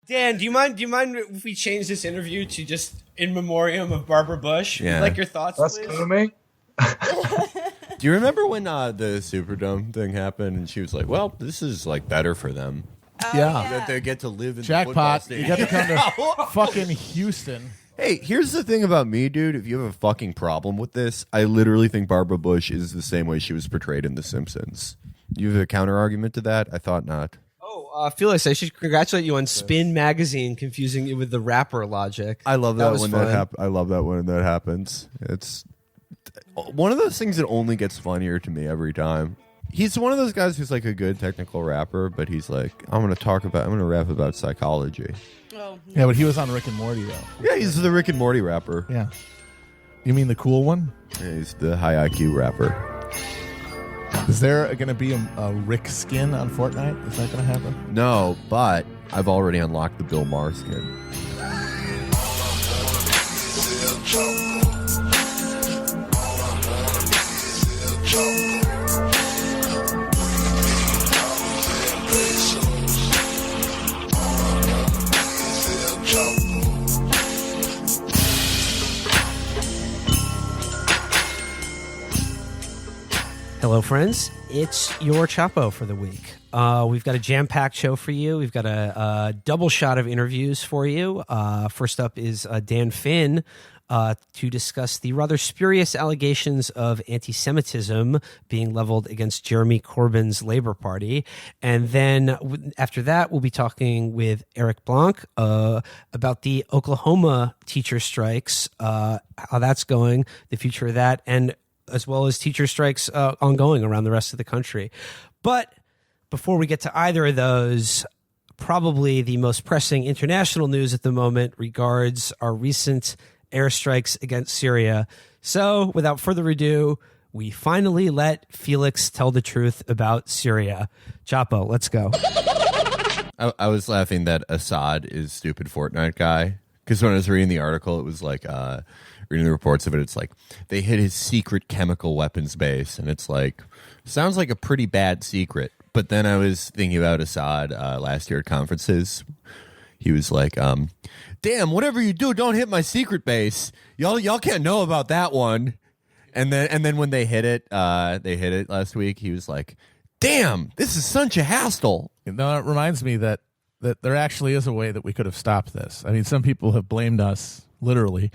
Dan, do you mind if we change this interview to just in memoriam of Barbara Bush? Yeah. Like your thoughts, That's please? cool to me. Do you remember when the Superdome thing happened and she was like, well, this is like better for them. Yeah. That they get to live in Jackpot. the You football got to stadium. come to fucking Houston. Hey, here's the thing about me, dude. If you have a fucking problem with this, I literally think Barbara Bush is the same way she was portrayed in The Simpsons. You have a counter argument to that? I thought not. Felix, I should congratulate you on Spin Magazine confusing it with the rapper logic. I love that, was when fun. that happens. I love that when that happens. It's one of those things that only gets funnier to me every time. He's one of those guys who's like a good technical rapper, but he's like, I'm going to rap about psychology. Oh, Yeah, but he was on Rick and Morty, though. Yeah, he's the Rick and Morty rapper. Yeah. You mean the cool one? Yeah, he's the high IQ rapper. Is there going to be a Rick skin on Fortnite? Is that going to happen? No, but I've already unlocked the Bill Maher skin. Hello, friends. It's your Chapo for the week. We've got a jam-packed show for you. We've got a double shot of interviews for you. First up is Dan Finn to discuss the rather spurious allegations of anti-Semitism being leveled against Jeremy Corbyn's Labour Party. And then after that, we'll be talking with Eric Blanc about the Oklahoma teacher strikes, how that's going, the future of that, and as well as teacher strikes ongoing around the rest of the country. But before we get to either of those, probably the most pressing international news at the moment regards our recent airstrikes against Syria. So without further ado, we finally let Felix tell the truth about Syria. Chapo, let's go. I was laughing that Assad is stupid Fortnite guy. Because when I was reading the article, it was like, reading the reports of it, it's like, they hit his secret chemical weapons base. And it's like, sounds like a pretty bad secret. But then I was thinking about Assad last year at conferences. He was like, damn, whatever you do, don't hit my secret base. Y'all can't know about that one. And then when they hit it last week, he was like, damn, this is such a hassle. No, it reminds me that there actually is a way that we could have stopped this. I mean, some people have blamed us, literally,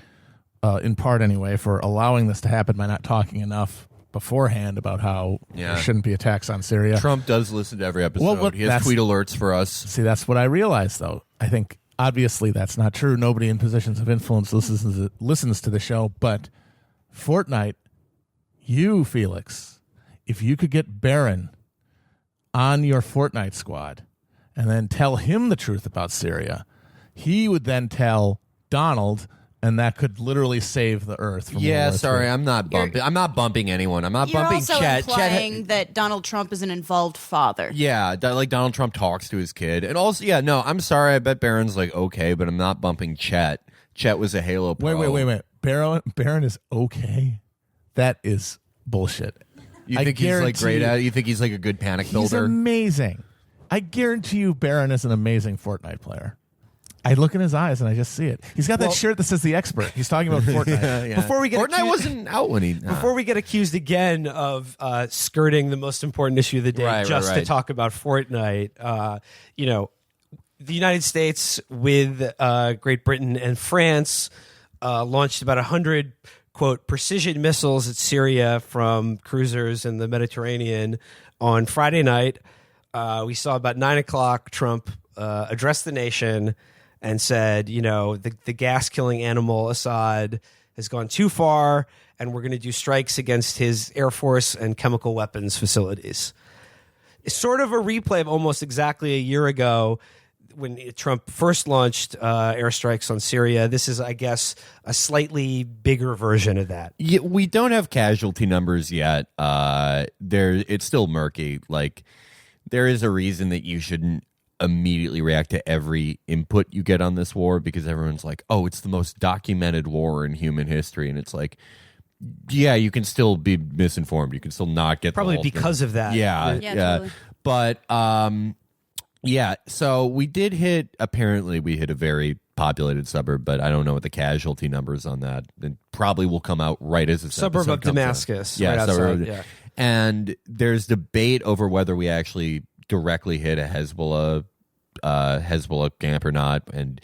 in part anyway, for allowing this to happen by not talking enough beforehand about how there shouldn't be attacks on Syria. Trump does listen to every episode. Well, he has tweet alerts for us. See, that's what I realized, though. I think, obviously, that's not true. Nobody in positions of influence listens to the show. But Fortnite, you, Felix, if you could get Barron on your Fortnite squad and then tell him the truth about Syria, he would then tell Donald, and that could literally save the earth from World War III. I'm not bumping. I'm not bumping anyone. I'm not You're bumping also Chet. implying that Donald Trump is an involved father. Yeah, like Donald Trump talks to his kid, and also, I'm sorry. I bet Barron's like okay, but I'm not bumping Chet. Chet was a Halo pro. Wait. Barron is okay? That is bullshit. You think he's like great at it? You think he's like a good panic He's builder? amazing. I guarantee you Barron is an amazing Fortnite player. I look in his eyes and I just see it. He's got that shirt that says the expert. He's talking about Fortnite. Yeah. Before we get Fortnite wasn't out when he. Before we get accused again of skirting the most important issue of the day to talk about Fortnite, the United States with Great Britain and France launched about 100, quote, precision missiles at Syria from cruisers in the Mediterranean on Friday night. We saw about 9 o'clock Trump address the nation and said, the gas-killing animal Assad has gone too far, and we're going to do strikes against his Air Force and chemical weapons facilities. It's sort of a replay of almost exactly a year ago when Trump first launched airstrikes on Syria. This is, I guess, a slightly bigger version of that. Yeah, we don't have casualty numbers yet. It's still murky. Like, there is a reason that you shouldn't immediately react to every input you get on this war, because everyone's like, oh, it's the most documented war in human history. And it's like, yeah, you can still be misinformed. You can still not get probably the whole because thing. of that. Yeah. Totally. But, Yeah, so we did hit, apparently we hit a very populated suburb, but I don't know what the casualty numbers on that. It probably will come out right as a Suburb of Damascus. Yeah, right outside, suburb. yeah. And there's debate over whether we actually directly hit a Hezbollah camp or not. And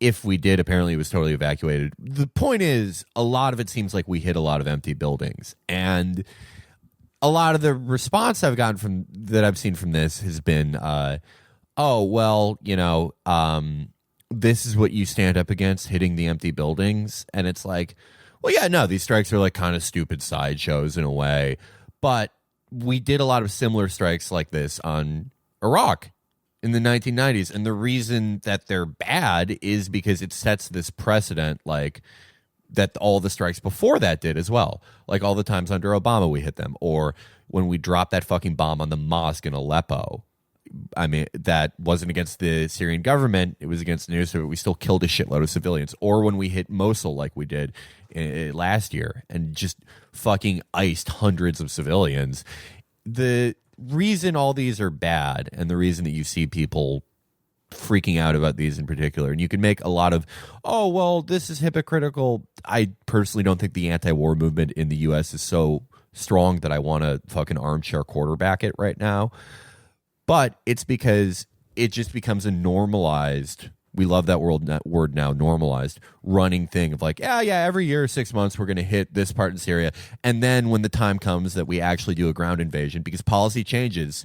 if we did, apparently it was totally evacuated. The point is, a lot of it seems like we hit a lot of empty buildings. And a lot of the response I've gotten that I've seen from this has been, oh, well, this is what you stand up against, hitting the empty buildings. And it's like, well, yeah, no, these strikes are like kind of stupid sideshows in a way. But we did a lot of similar strikes like this on Iraq in the 1990s. And the reason that they're bad is because it sets this precedent, like, that all the strikes before that did as well. Like all the times under Obama we hit them. Or when we dropped that fucking bomb on the mosque in Aleppo. I mean, that wasn't against the Syrian government. It was against the news, but we still killed a shitload of civilians. Or when we hit Mosul like we did last year and just fucking iced hundreds of civilians. The reason all these are bad and the reason that you see people freaking out about these in particular, and you can make a lot of, oh, well, this is hypocritical. I personally don't think the anti-war movement in the U.S. is so strong that I want to fucking armchair quarterback it right now. But it's because it just becomes a normalized, we love that word now, normalized, running thing of like, yeah, every year, 6 months, we're going to hit this part in Syria. And then when the time comes that we actually do a ground invasion, because policy changes,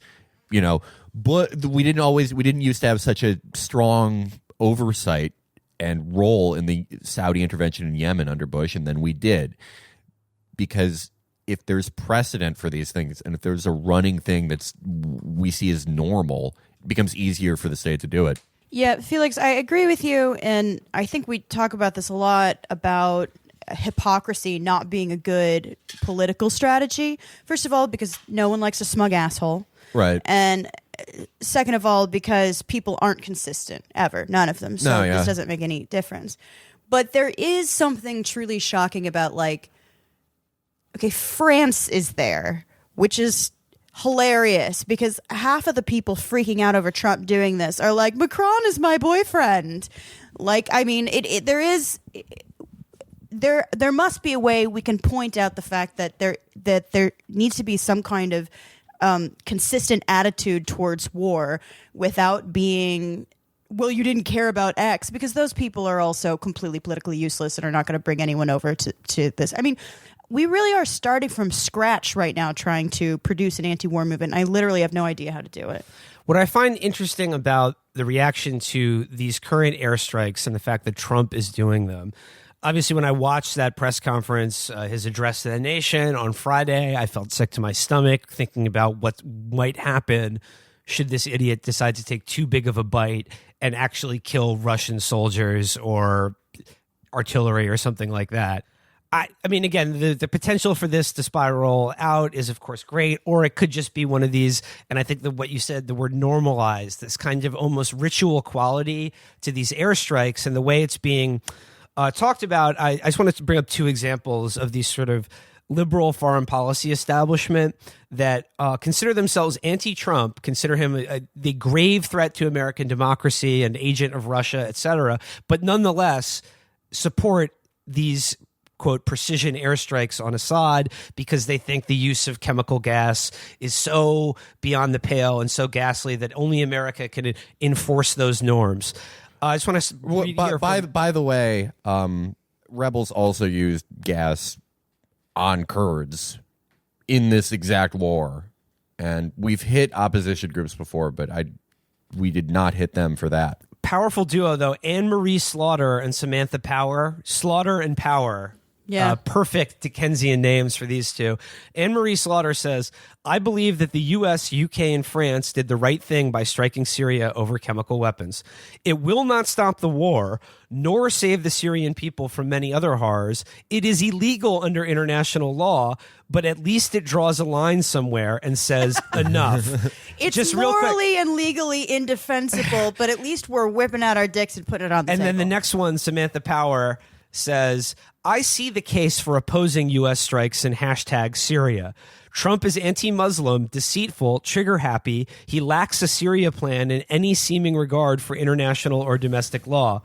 but we didn't used to have such a strong oversight and role in the Saudi intervention in Yemen under Bush, and then we did. Because if there's precedent for these things, and if there's a running thing that's we see as normal, it becomes easier for the state to do it. Yeah, Felix, I agree with you, and I think we talk about this a lot, about hypocrisy not being a good political strategy. First of all, because no one likes a smug asshole. Right. And second of all, because people aren't consistent, ever. None of them. So this doesn't make any difference. But there is something truly shocking about, like, okay, France is there, which is hilarious because half of the people freaking out over Trump doing this are like, Macron is my boyfriend. Like, I mean, there must be a way we can point out the fact that there needs to be some kind of consistent attitude towards war without being, well, you didn't care about X, because those people are also completely politically useless and are not going to bring anyone over to this. I mean, we really are starting from scratch right now trying to produce an anti-war movement. I literally have no idea how to do it. What I find interesting about the reaction to these current airstrikes and the fact that Trump is doing them, obviously when I watched that press conference, his address to the nation on Friday, I felt sick to my stomach thinking about what might happen should this idiot decide to take too big of a bite and actually kill Russian soldiers or artillery or something like that. I mean, again, the potential for this to spiral out is, of course, great, or it could just be one of these, and I think that what you said, the word normalized, this kind of almost ritual quality to these airstrikes and the way it's being talked about. I just wanted to bring up two examples of these sort of liberal foreign policy establishment that consider themselves anti-Trump, consider him the grave threat to American democracy, an agent of Russia, etc., but nonetheless support these quote, precision airstrikes on Assad because they think the use of chemical gas is so beyond the pale and so ghastly that only America can enforce those norms. I just want to... By the way, rebels also used gas on Kurds in this exact war. And we've hit opposition groups before, but we did not hit them for that. Powerful duo, though. Anne-Marie Slaughter and Samantha Power. Slaughter and Power. Yeah. Perfect Dickensian names for these two. Anne-Marie Slaughter says, I believe that the U.S., UK, and France did the right thing by striking Syria over chemical weapons. It will not stop the war, nor save the Syrian people from many other horrors. It is illegal under international law, but at least it draws a line somewhere and says enough. It's just morally and legally indefensible, but at least we're whipping out our dicks and putting it on the table. And then the next one, Samantha Power, says, I see the case for opposing U.S. strikes and hashtag Syria. Trump is anti-Muslim, deceitful, trigger-happy. He lacks a Syria plan and any seeming regard for international or domestic law.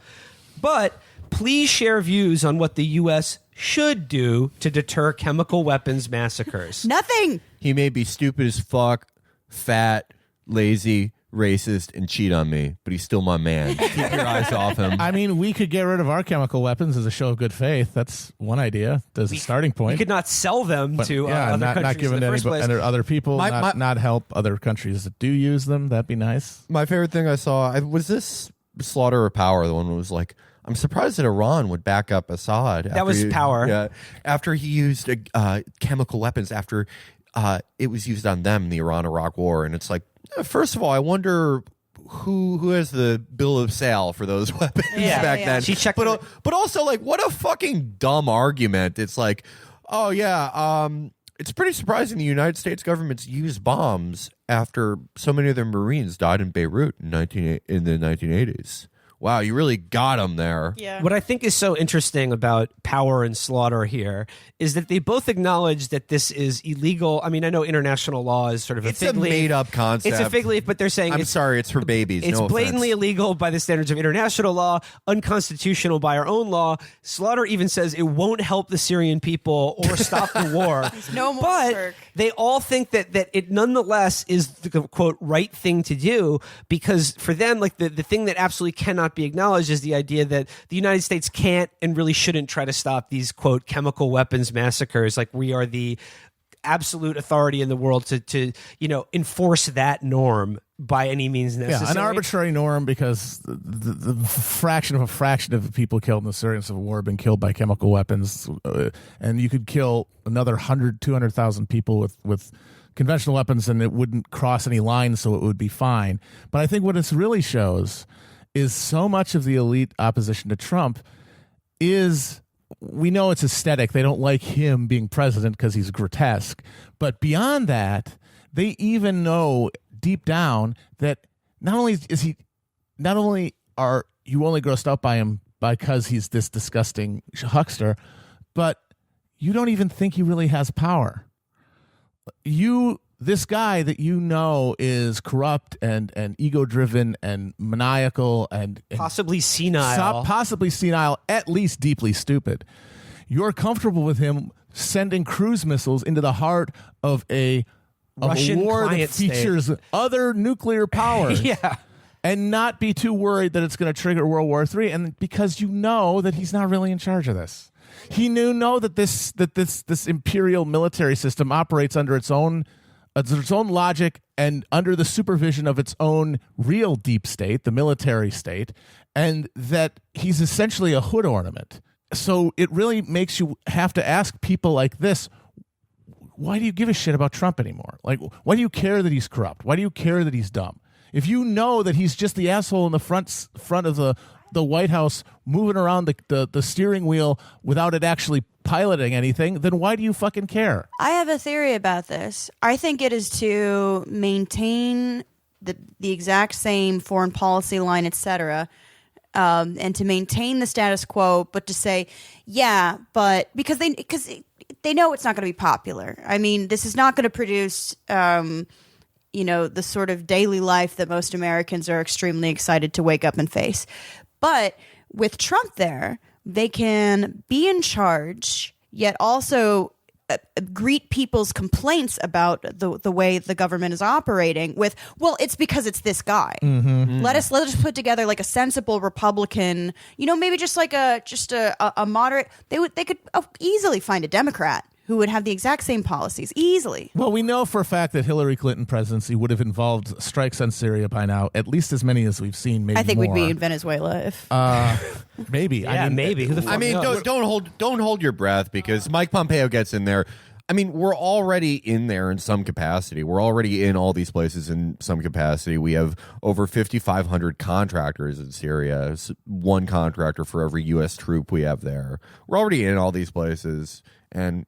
But please share views on what the U.S. should do to deter chemical weapons massacres. Nothing. He may be stupid as fuck, fat, lazy, racist, and cheat on me, but he's still my man. Keep your eyes off him. I mean, we could get rid of our chemical weapons as a show of good faith. That's one idea. There's a starting point. We could not sell them to other countries not give in it the first place. to other people, not help other countries that do use them. That'd be nice. My favorite thing I saw was this Slaughter of Power. The one that was like, I'm surprised that Iran would back up Assad. That was Power. Yeah, after he used chemical weapons, after it was used on them in the Iran-Iraq war. And it's like, first of all, I wonder who has the bill of sale for those weapons back then. She checked, but also, like, what a fucking dumb argument. It's like, oh yeah, it's pretty surprising the United States government's used bombs after so many of their Marines died in Beirut in the 1980s. Wow, you really got them there. Yeah. What I think is so interesting about Power and Slaughter here is that they both acknowledge that this is illegal. I mean, I know international law is sort of It's a fig leaf. made-up concept. It's a fig leaf, but they're saying I'm sorry, it's for babies. It's no blatantly offense. illegal by the standards of international law, unconstitutional by our own law. Slaughter even says it won't help the Syrian people or stop the war. No more but work. they all think that it nonetheless is the quote right thing to do, because for them, like the thing that absolutely cannot be acknowledged is the idea that the United States can't and really shouldn't try to stop these quote chemical weapons massacres. Like, we are the absolute authority in the world to enforce that norm by any means necessary. Yeah, an arbitrary norm, because the fraction of the people killed in the Syrian civil war have been killed by chemical weapons, and you could kill another 100,000, 200,000 people with conventional weapons, and it wouldn't cross any lines, so it would be fine. But I think what this really shows is so much of the elite opposition to Trump is, we know it's aesthetic. They don't like him being president because he's grotesque. But beyond that, they even know deep down that not only are you only grossed out by him because he's this disgusting huckster, but you don't even think he really has power. This guy that you know is corrupt and ego-driven and maniacal and possibly senile. At least deeply stupid. You're comfortable with him sending cruise missiles into the heart of a Russian war that client features other nuclear powers. Yeah. And not be too worried that it's going to trigger World War III, and because you know that he's not really in charge of this. He know that this imperial military system operates under its own logic and under the supervision of its own real deep state, the military state, and that he's essentially a hood ornament. So it really makes you have to ask people like this, why do you give a shit about Trump anymore? Like, why do you care that he's corrupt? Why do you care that he's dumb? If you know that he's just the asshole in the front of the White House moving around the steering wheel without it actually piloting anything, then why do you fucking care? I have a theory about this. I think it is to maintain the exact same foreign policy line, etc., and to maintain the status quo, but to say, yeah, but because they know it's not going to be popular. I mean, this is not going to produce the sort of daily life that most Americans are extremely excited to wake up and face. But with Trump there, they can be in charge, yet also greet people's complaints about the way the government is operating with, well, it's because it's this guy. Mm-hmm. Let us put together like a sensible Republican, maybe just like a moderate. They could easily find a Democrat who would have the exact same policies easily. Well, we know for a fact that Hillary Clinton presidency would have involved strikes on Syria by now, at least as many as we've seen. Maybe I think more. we'd be in Venezuela if. Maybe. Yeah, maybe. Who the fuck knows? Don't hold your breath, because Mike Pompeo gets in there. I mean, we're already in there in some capacity. We're already in all these places in some capacity. We have over 5,500 contractors in Syria, one contractor for every U.S. troop we have there. We're already in all these places, and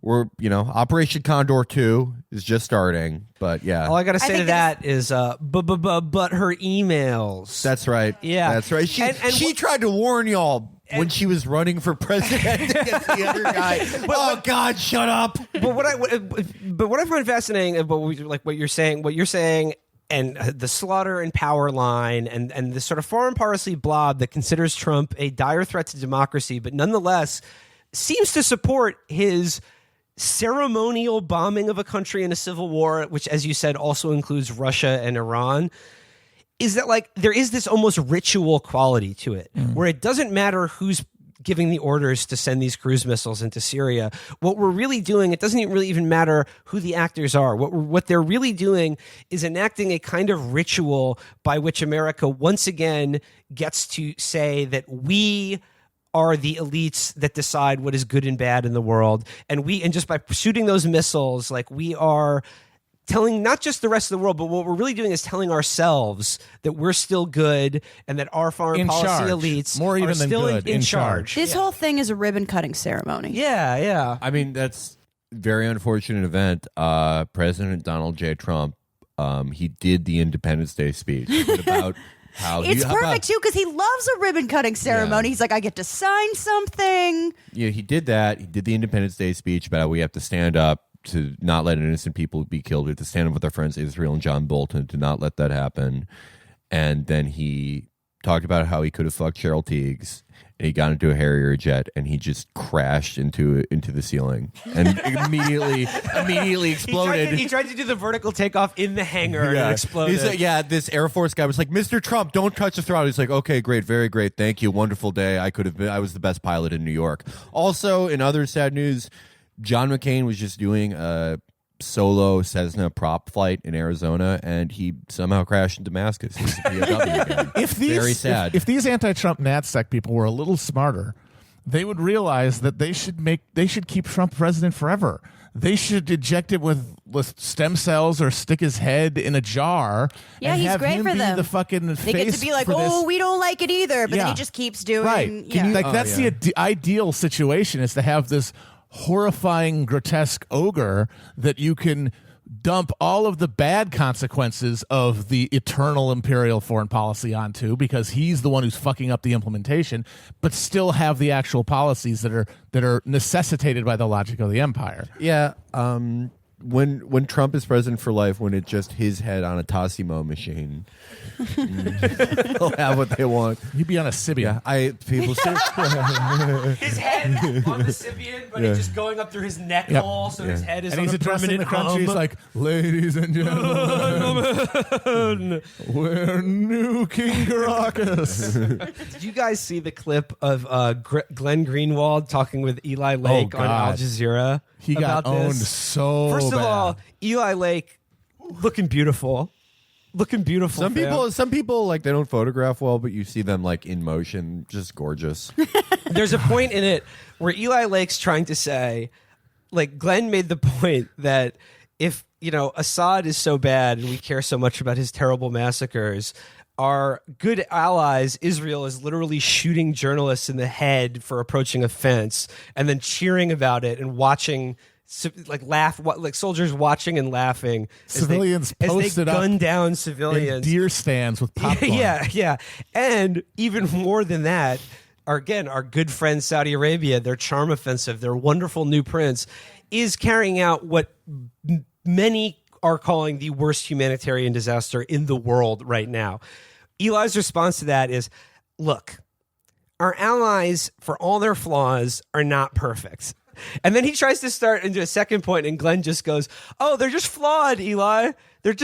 Operation Condor 2 is just starting. But yeah, all I got to say to that is, but her emails. That's right. Yeah, that's right. She tried to warn y'all when she was running for president against the other guy. Oh God, shut up! But what I find fascinating about what you're saying, and the slaughter and power line, and this sort of foreign policy blob that considers Trump a dire threat to democracy, but nonetheless seems to support his ceremonial bombing of a country in a civil war, which, as you said, also includes Russia and Iran, is that like there is this almost ritual quality to it, where it doesn't matter who's giving the orders to send these cruise missiles into Syria. What we're really doing, it doesn't really even matter who the actors are. What they're really doing is enacting a kind of ritual by which America once again gets to say that we are the elites that decide what is good and bad in the world. And just by shooting those missiles, like we are telling not just the rest of the world, but what we're really doing is telling ourselves that we're still good and that our foreign policy elites more even are than still good, in charge. This whole thing is a ribbon cutting ceremony. Yeah. I mean, that's a very unfortunate event. President Donald J. Trump, he did the Independence Day speech about how It's perfect too because he loves a ribbon cutting ceremony. Yeah. He's like, I get to sign something. Yeah, he did that. He did the Independence Day speech about how we have to stand up to not let innocent people be killed. We have to stand up with our friends Israel and John Bolton to not let that happen. And then he talked about how he could have fucked Cheryl Tiegs, and he got into a Harrier jet, and he just crashed into the ceiling and immediately exploded. He tried to do the vertical takeoff in the hangar and it exploded. He's like, this Air Force guy was like, Mr. Trump, don't touch the throttle. He's like, okay, great, very great, thank you, wonderful day. I was the best pilot in New York. Also, in other sad news, John McCain was just doing a solo Cessna prop flight in Arizona, and he somehow crashed in Damascus. He's a POW again. Very sad. If these anti-Trump NatSec people were a little smarter, they would realize that they should keep Trump president forever. They should inject it with stem cells or stick his head in a jar. Yeah, and he's have great him for be them. The fucking They get to be like, oh, we don't like it either, but then he just keeps doing. Right. Yeah. That's the ideal situation, is to have this horrifying, grotesque ogre that you can dump all of the bad consequences of the eternal imperial foreign policy onto, because he's the one who's fucking up the implementation, but still have the actual policies that are necessitated by the logic of the empire. Yeah. When Trump is president for life, when it's just his head on a Tassimo machine, they'll have what they want. He'd be on a Sibian. People say His head on the Sibian, but it's just going up through his neck hole, so his head is and on he's a addressing permanent the country. He's like, ladies and gentlemen, we're new King Caracas. Did you guys see the clip of Glenn Greenwald talking with Eli Lake on Al Jazeera? He got about owned this? so First of bad. all, Eli Lake looking beautiful. some people like, they don't photograph well, but you see them like in motion, just gorgeous. There's a point in it where Eli Lake's trying to say, like, Glenn made the point that if, Assad is so bad and we care so much about his terrible massacres, our good allies, Israel, is literally shooting journalists in the head for approaching a fence and then cheering about it and watching, like soldiers watching and laughing. Civilians as they posted up gun down civilians. in deer stands with popcorn. Yeah. And even more than that, our good friend Saudi Arabia, their charm offensive, their wonderful new prince, is carrying out what many are calling the worst humanitarian disaster in the world right now. Eli's response to that is, look, our allies, for all their flaws, are not perfect. And then he tries to start into a second point, and Glenn just goes, oh, they're just flawed, Eli. They're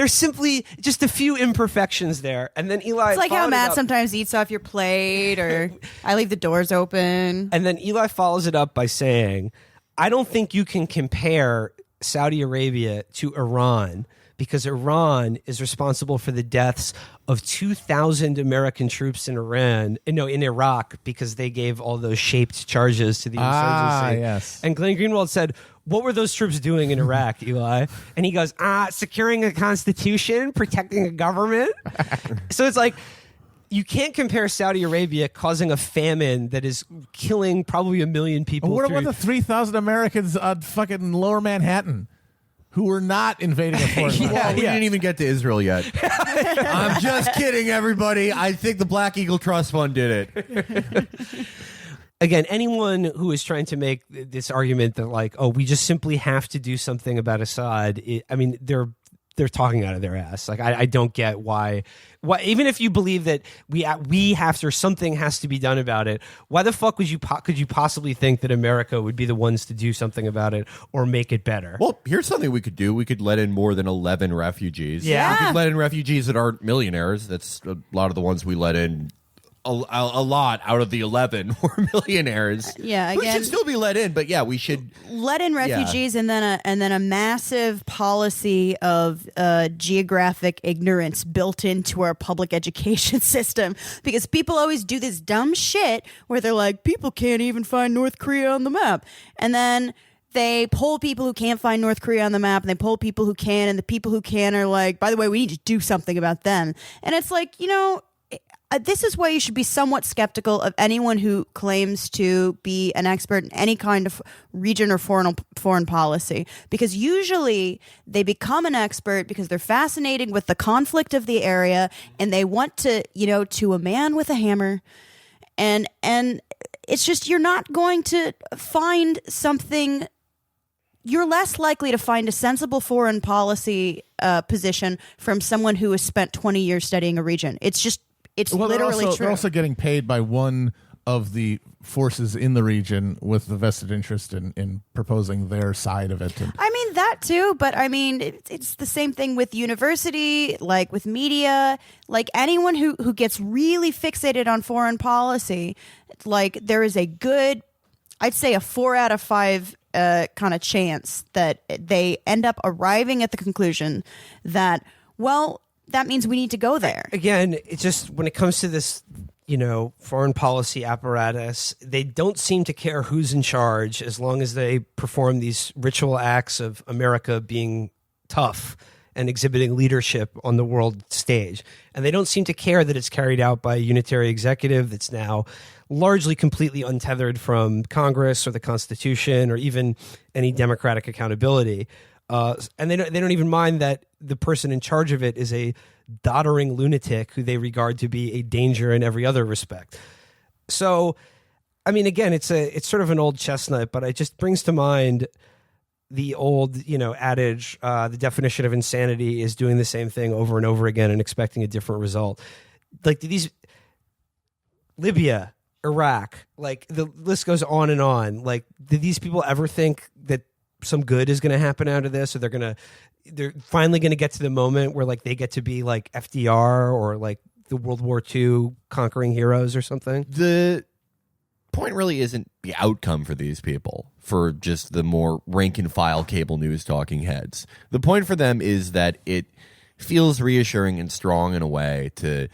simply just a few imperfections there. And then Eli, it's like how Matt sometimes eats off your plate, or I leave the doors open. And then Eli follows it up by saying, I don't think you can compare Saudi Arabia to Iran, because Iran is responsible for the deaths of 2,000 American troops in Iraq, because they gave all those shaped charges to the insurgency. Yes. And Glenn Greenwald said, what were those troops doing in Iraq, Eli? And he goes, securing a constitution, protecting a government. So it's like, you can't compare Saudi Arabia causing a famine that is killing probably 1 million people. What about the 3,000 Americans on fucking Lower Manhattan? who were not invading a foreign country. Well, we didn't even get to Israel yet. I'm just kidding, everybody. I think the Black Eagle Trust Fund did it. Again, anyone who is trying to make this argument that like, oh, we just simply have to do something about Assad, they're talking out of their ass. Like, I don't get why even if you believe that we have to, or something has to be done about it, why the fuck could you possibly think that America would be the ones to do something about it or make it better? Well, here's something we could do. We could let in more than 11 refugees. Yeah. We could let in refugees that aren't millionaires. That's a lot of the ones we let in. A lot out of the 11 were millionaires. Yeah, who again, should still be let in, but yeah, we should let in refugees, and then a massive policy of geographic ignorance built into our public education system, because people always do this dumb shit where they're like, people can't even find North Korea on the map, and then they poll people who can't find North Korea on the map, and they poll people who can, and the people who can are like, by the way, we need to do something about them. And it's like, this is why you should be somewhat skeptical of anyone who claims to be an expert in any kind of region or foreign policy, because usually they become an expert because they're fascinated with the conflict of the area, and they want to, to a man with a hammer, and it's just, you're not going to find something. You're less likely to find a sensible foreign policy position from someone who has spent 20 years studying a region. It's literally true. They're also getting paid by one of the forces in the region with the vested interest in proposing their side of it. I mean, that too, but I mean, it's the same thing with university, like with media, like anyone who gets really fixated on foreign policy, like there is a good, I'd say a 4 out of 5 kind of chance that they end up arriving at the conclusion that, well, that means we need to go there. Again, it's just when it comes to this, foreign policy apparatus, they don't seem to care who's in charge as long as they perform these ritual acts of America being tough and exhibiting leadership on the world stage. And they don't seem to care that it's carried out by a unitary executive that's now largely completely untethered from Congress or the Constitution or even any democratic accountability. And they don't even mind that the person in charge of it is a doddering lunatic who they regard to be a danger in every other respect. So, I mean, again, it's sort of an old chestnut, but it just brings to mind the old, adage, the definition of insanity is doing the same thing over and over again and expecting a different result. Like these Libya, Iraq, like the list goes on and on. Like, did these people ever think that some good is going to happen out of this, or they're finally going to get to the moment where like they get to be like FDR or like the World War II conquering heroes or something? The point really isn't the outcome for these people, for just the more rank and file cable news talking heads. The point for them is that it feels reassuring and strong in a way to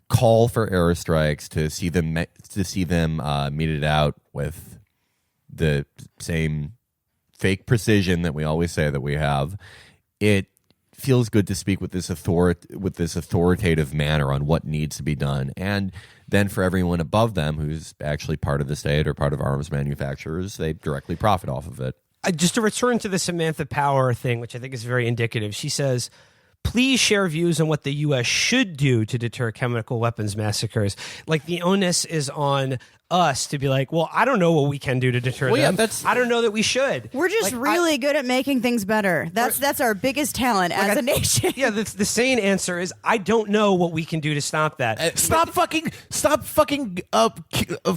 call for airstrikes, to see them meted out with the same fake precision that we always say that we have. It feels good to speak with this authoritative manner on what needs to be done, and then for everyone above them who's actually part of the state or part of arms manufacturers, they directly profit off of it. Just to return to the Samantha Power thing, which I think is very indicative, she says, please share views on what the U.S. should do to deter chemical weapons massacres. Like, the onus is on us to be like, well, I don't know what we can do to deter them. I don't know that we should. We're just really good at making things better. That's our biggest talent as a nation. Yeah, the sane answer is I don't know what we can do to stop that. Stop fucking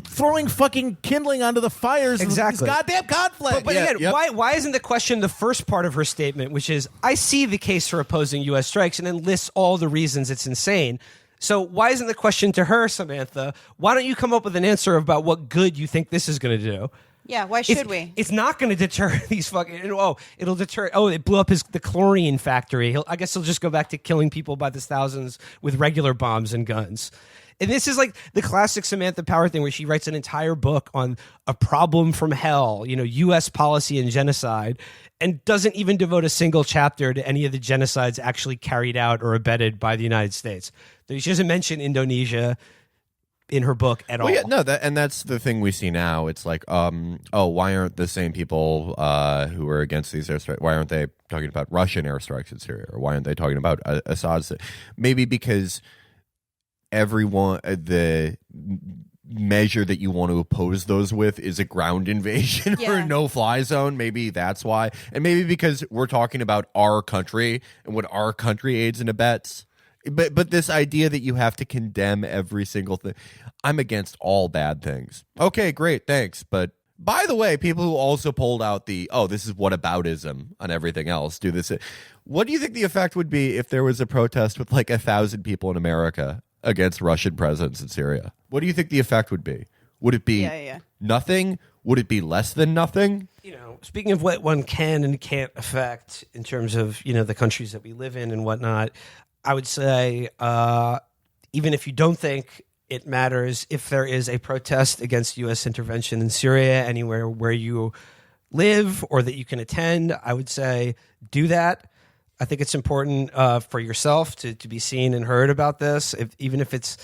throwing fucking kindling onto the fires of this goddamn conflict. But again, why isn't the question the first part of her statement, which is, I see the case for opposing U.S. strikes, and then lists all the reasons it's insane? So why isn't the question to her, Samantha, why don't you come up with an answer about what good you think this is going to do? Yeah, why should we? It's not going to deter these fucking... it'll deter... Oh, it blew up the chlorine factory. I guess he'll just go back to killing people by the thousands with regular bombs and guns. And this is like the classic Samantha Power thing where she writes an entire book on a problem from hell, U.S. policy and genocide, and doesn't even devote a single chapter to any of the genocides actually carried out or abetted by the United States. She doesn't mention Indonesia. in her book at all. Yeah, no, that's the thing we see now. It's like, why aren't the same people who are against these airstrikes? Why aren't they talking about Russian airstrikes in Syria, or why aren't they talking about Assad's? Maybe because everyone the measure that you want to oppose those with is a ground invasion or a no-fly zone. Maybe that's why, and maybe because we're talking about our country and what our country aids and abets. But this idea that you have to condemn every single thing, I'm against all bad things. Okay, great, thanks. But by the way, people who also pulled out this is whataboutism on everything else do this. What do you think the effect would be if there was a protest with like 1,000 people in America against Russian presence in Syria? What do you think the effect would be? Would it be nothing? Would it be less than nothing? Speaking of what one can and can't affect in terms of, the countries that we live in and whatnot, I would say, even if you don't think it matters, if there is a protest against U.S. intervention in Syria anywhere where you live or that you can attend, I would say do that. I think it's important for yourself to be seen and heard about this, even if it's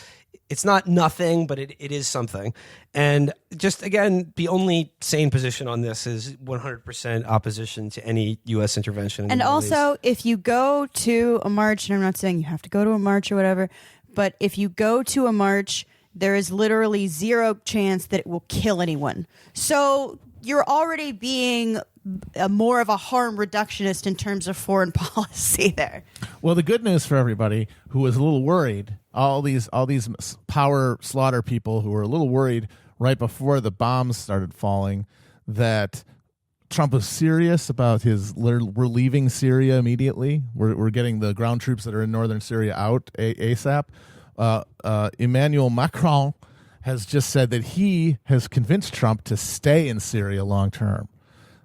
not nothing, but it is something. And just, again, the only sane position on this is 100% opposition to any U.S. intervention. And also, if you go to a march, and I'm not saying you have to go to a march or whatever, but if you go to a march, there is literally zero chance that it will kill anyone. So you're already being more of a harm reductionist in terms of foreign policy there. Well, the good news for everybody who was a little worried, all these power slaughter people who were a little worried right before the bombs started falling, that Trump was serious about we're leaving Syria immediately. We're getting the ground troops that are in northern Syria out ASAP. Emmanuel Macron has just said that he has convinced Trump to stay in Syria long term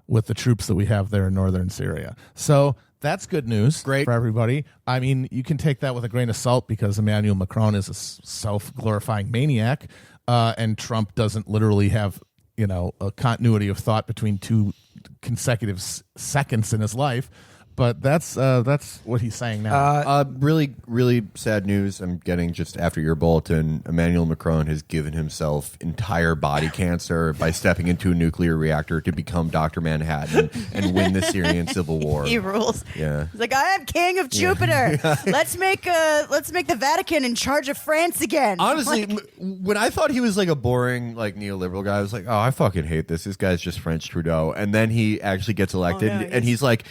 with the troops that we have there in northern Syria. So that's good news for everybody. I mean, you can take that with a grain of salt because Emmanuel Macron is a self-glorifying maniac, and Trump doesn't literally have, a continuity of thought between two consecutive seconds in his life. But that's what he's saying now. Really, really sad news. I'm getting just after your bulletin. Emmanuel Macron has given himself entire body cancer by stepping into a nuclear reactor to become Dr. Manhattan and win the Syrian civil war. He rules. Yeah, he's like, I am king of Jupiter. Yeah. Let's make the Vatican in charge of France again. Honestly, when I thought he was like a boring neoliberal guy, I was like, oh, I fucking hate this. This guy's just French Trudeau. And then he actually gets elected, and he's like,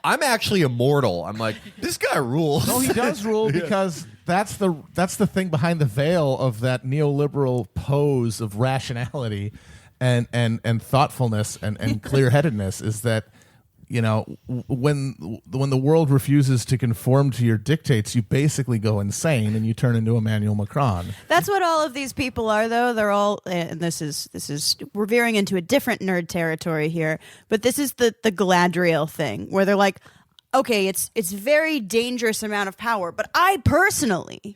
I'm actually immortal. I'm like, this guy rules. No, he does rule because that's the thing behind the veil of that neoliberal pose of rationality and thoughtfulness and clear-headedness is that, when the world refuses to conform to your dictates, you basically go insane and you turn into Emmanuel Macron. That's what all of these people are, though. They're all, and this is we're veering into a different nerd territory here, but this is the Galadriel thing where they're like, okay, it's very dangerous amount of power, but I personally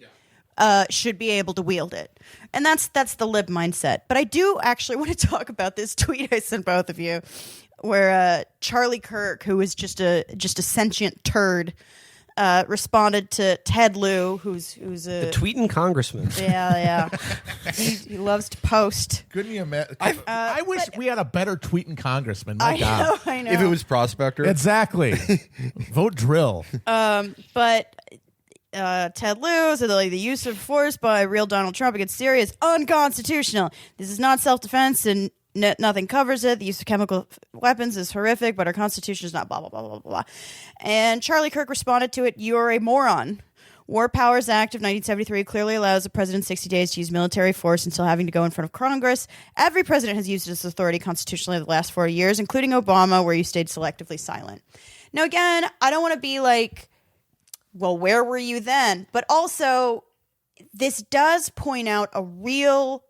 should be able to wield it. And that's the lib mindset. But I do actually want to talk about this tweet I sent both of you, where Charlie Kirk, who is just a sentient turd, responded to Ted Lieu, who's the tweeting congressman. Yeah. he loves to post. Couldn't you imagine? I wish we had a better tweeting congressman. My God. I know. If it was Prospector. Exactly. Vote drill. But Ted Lieu said that the use of force by real Donald Trump against Syria is unconstitutional. This is not self-defense and nothing covers it. The use of chemical weapons is horrific, but our Constitution is not blah, blah, blah, blah, blah. And Charlie Kirk responded to it, "You are a moron. War Powers Act of 1973 clearly allows the president 60 days to use military force until having to go in front of Congress. Every president has used this authority constitutionally the last 40 years, including Obama, where you stayed selectively silent." Now, again, I don't want to be like, well, where were you then? But also, this does point out a real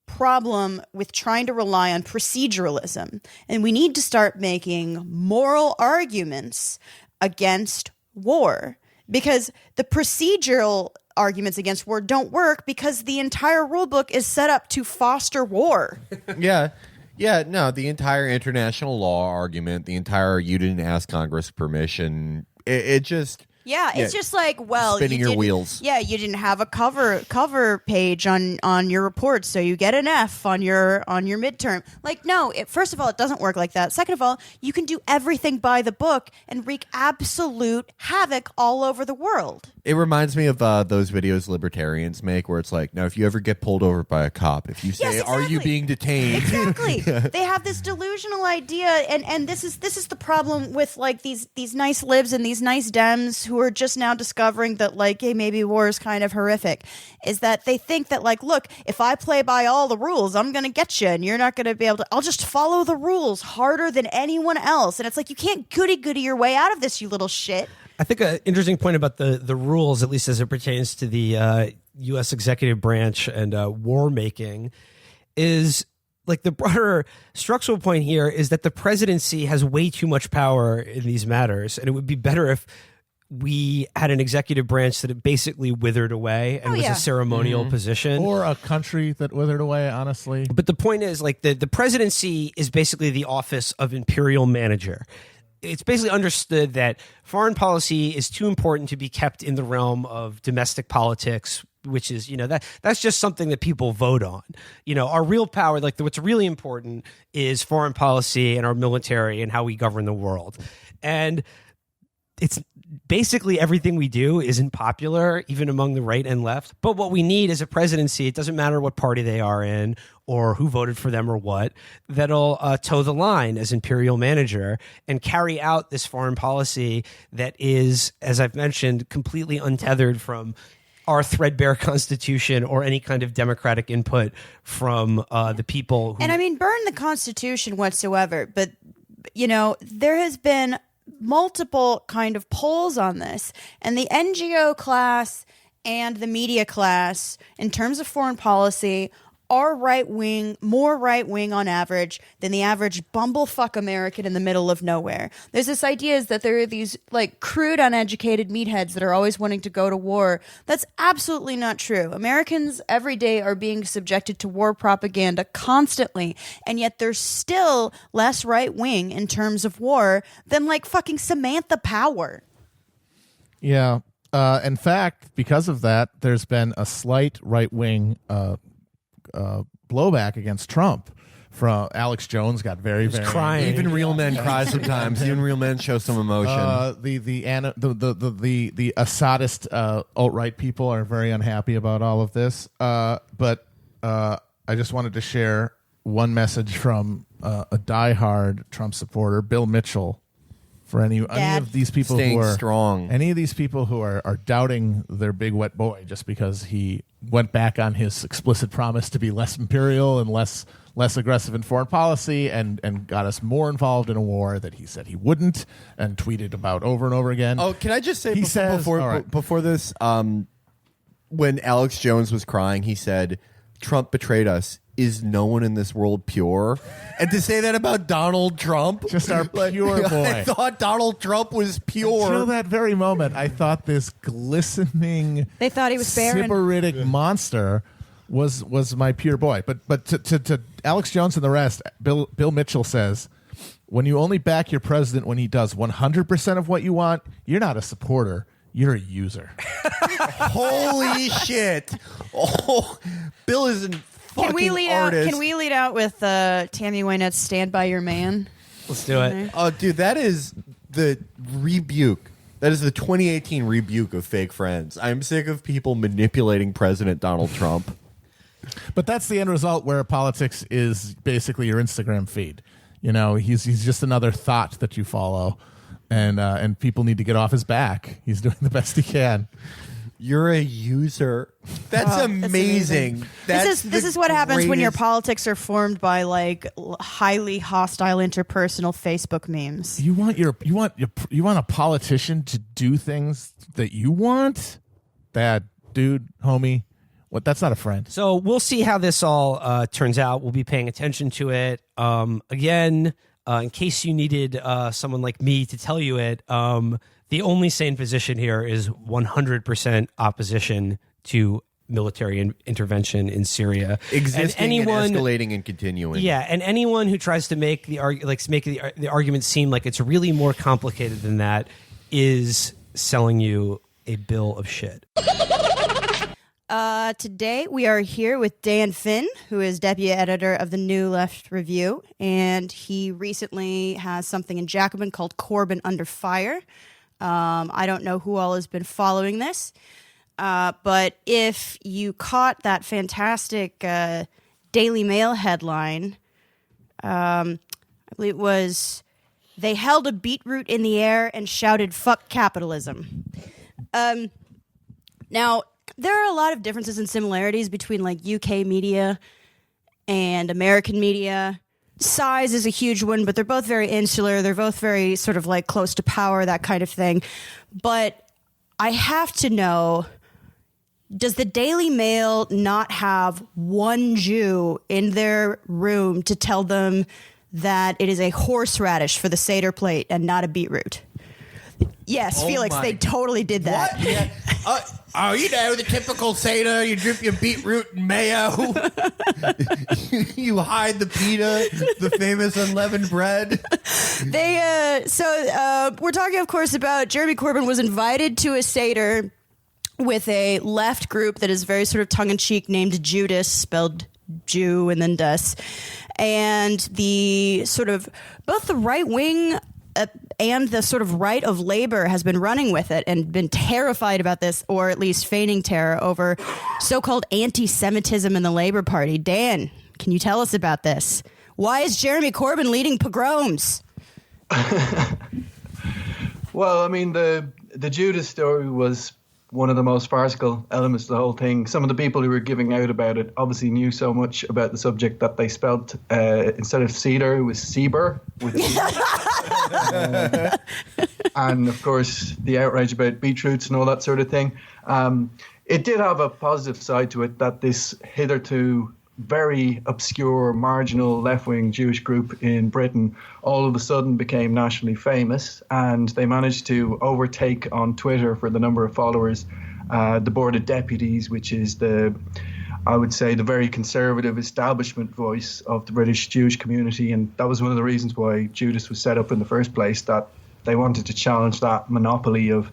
problem with trying to rely on proceduralism. And we need to start making moral arguments against war, because the procedural arguments against war don't work because the entire rule book is set up to foster war. Yeah, no, the entire international law argument, the entire you didn't ask Congress permission, it just... Yeah, it's just like, well, spinning your didn't- wheels. Yeah, you didn't have a cover page on your report, so you get an F on your midterm. Like, no, first of all, it doesn't work like that. Second of all, you can do everything by the book and wreak absolute havoc all over the world. It reminds me of those videos libertarians make where it's like, now, if you ever get pulled over by a cop, if you say, Yes, are you exactly. being detained? Exactly. They have this delusional idea, and this is the problem with like these nice libs and these nice Dems who are just now discovering that like, hey, maybe war is kind of horrific, is that they think that like, look, if I play by all the rules, I'm going to get you, and you're not going to be able to. I'll just follow the rules harder than anyone else, and it's like you can't goody your way out of this, you little shit. I think an interesting point about the rules, at least as it pertains to the U.S. executive branch and war making, is like the broader structural point here is that the presidency has way too much power in these matters, and it would be better if we had an executive branch that it basically withered away and was a ceremonial position. Or a country that withered away, honestly. But the point is, like, the presidency is basically the office of imperial manager. It's basically understood that foreign policy is too important to be kept in the realm of domestic politics, which is, that's just something that people vote on. Our real power, like what's really important is foreign policy and our military and how we govern the world. And it's basically everything we do isn't popular, even among the right and left. But what we need is a presidency. It doesn't matter what party they are in or who voted for them or what, that'll toe the line as imperial manager and carry out this foreign policy that is, as I've mentioned, completely untethered from our threadbare constitution or any kind of democratic input from the people. And I mean, burn the Constitution whatsoever, but there has been multiple kind of polls on this, and the NGO class and the media class in terms of foreign policy are more right-wing on average than the average bumblefuck American in the middle of nowhere. There's this idea is that there are these like crude, uneducated meatheads that are always wanting to go to war. That's absolutely not true. Americans every day are being subjected to war propaganda constantly, and yet they're still less right-wing in terms of war than like fucking Samantha Power. Yeah. In fact, because of that, there's been a slight right-wing blowback against Trump. From Alex Jones got very crying. Even real men cry sometimes. Even real men show some emotion. The Assadist alt-right people are very unhappy about all of this. But I just wanted to share one message from a diehard Trump supporter, Bill Mitchell. For any of these people Staying who are strong. Any of these people who are doubting their big wet boy just because he went back on his explicit promise to be less imperial and less aggressive in foreign policy and got us more involved in a war that he said he wouldn't and tweeted about over and over again. Oh, can I just say says, before this, when Alex Jones was crying, he said, Trump betrayed us. Is no one in this world pure? And to say that about Donald Trump, just our pure boy. I thought Donald Trump was pure. Until that very moment, I thought this glistening, they thought he was barren, sybaritic monster was my pure boy. But to Alex Jones and the rest, Bill Mitchell says, when you only back your president when he does 100% of what you want, you're not a supporter. You're a user. Holy shit! Oh, Bill isn't. Can we lead artist. out? Can we lead out with Tammy Wynette's "Stand by Your Man"? Let's do it. Oh, dude, that is the rebuke. That is the 2018 rebuke of fake friends. I'm sick of people manipulating President Donald Trump. But that's the end result, where politics is basically your Instagram feed. He's just another thought that you follow, and people need to get off his back. He's doing the best he can. You're a user. That's amazing. This is what happens when your politics are formed by like highly hostile interpersonal Facebook memes. You want a politician to do things that you want? That dude, homie. What? That's not a friend. So we'll see how this all turns out. We'll be paying attention to it. Again, in case you needed someone like me to tell you it, the only sane position here is 100% opposition to military intervention in Syria. Existing and escalating and continuing. Yeah, and anyone who tries to make the argument seem like it's really more complicated than that is selling you a bill of shit. Today we are here with Dan Finn, who is deputy editor of the New Left Review, and he recently has something in Jacobin called Corbyn Under Fire. I don't know who all has been following this, but if you caught that fantastic Daily Mail headline, I believe it was, "They held a beetroot in the air and shouted, 'Fuck capitalism.'" Now, there are a lot of differences and similarities between like UK media and American media. Size is a huge one, but they're both very insular. They're both very sort of like close to power, that kind of thing. But I have to know, does the Daily Mail not have one Jew in their room to tell them that it is a horseradish for the Seder plate and not a beetroot? Yes, Felix, they totally did that. What? Yeah. You know, the typical Seder, you drip your beetroot and mayo. You hide the pita, the famous unleavened bread. We're talking, of course, about Jeremy Corbyn was invited to a Seder with a left group that is very sort of tongue-in-cheek named Judas, spelled Jew and then Das. And the sort of, both the right wing and the sort of right of Labour has been running with it and been terrified about this, or at least feigning terror over so-called anti-Semitism in the Labour Party. Dan, can you tell us about this? Why is Jeremy Corbyn leading pogroms? Well, I mean, the Judas story was one of the most farcical elements of the whole thing. Some of the people who were giving out about it obviously knew so much about the subject that they spelled, instead of cedar, it was Seaber with and of course the outrage about beetroots and all that sort of thing. It did have a positive side to it, that this hitherto very obscure, marginal left-wing Jewish group in Britain all of a sudden became nationally famous, and they managed to overtake on Twitter for the number of followers the Board of Deputies, which is I would say, the very conservative establishment voice of the British Jewish community. And that was one of the reasons why Judas was set up in the first place, that they wanted to challenge that monopoly of,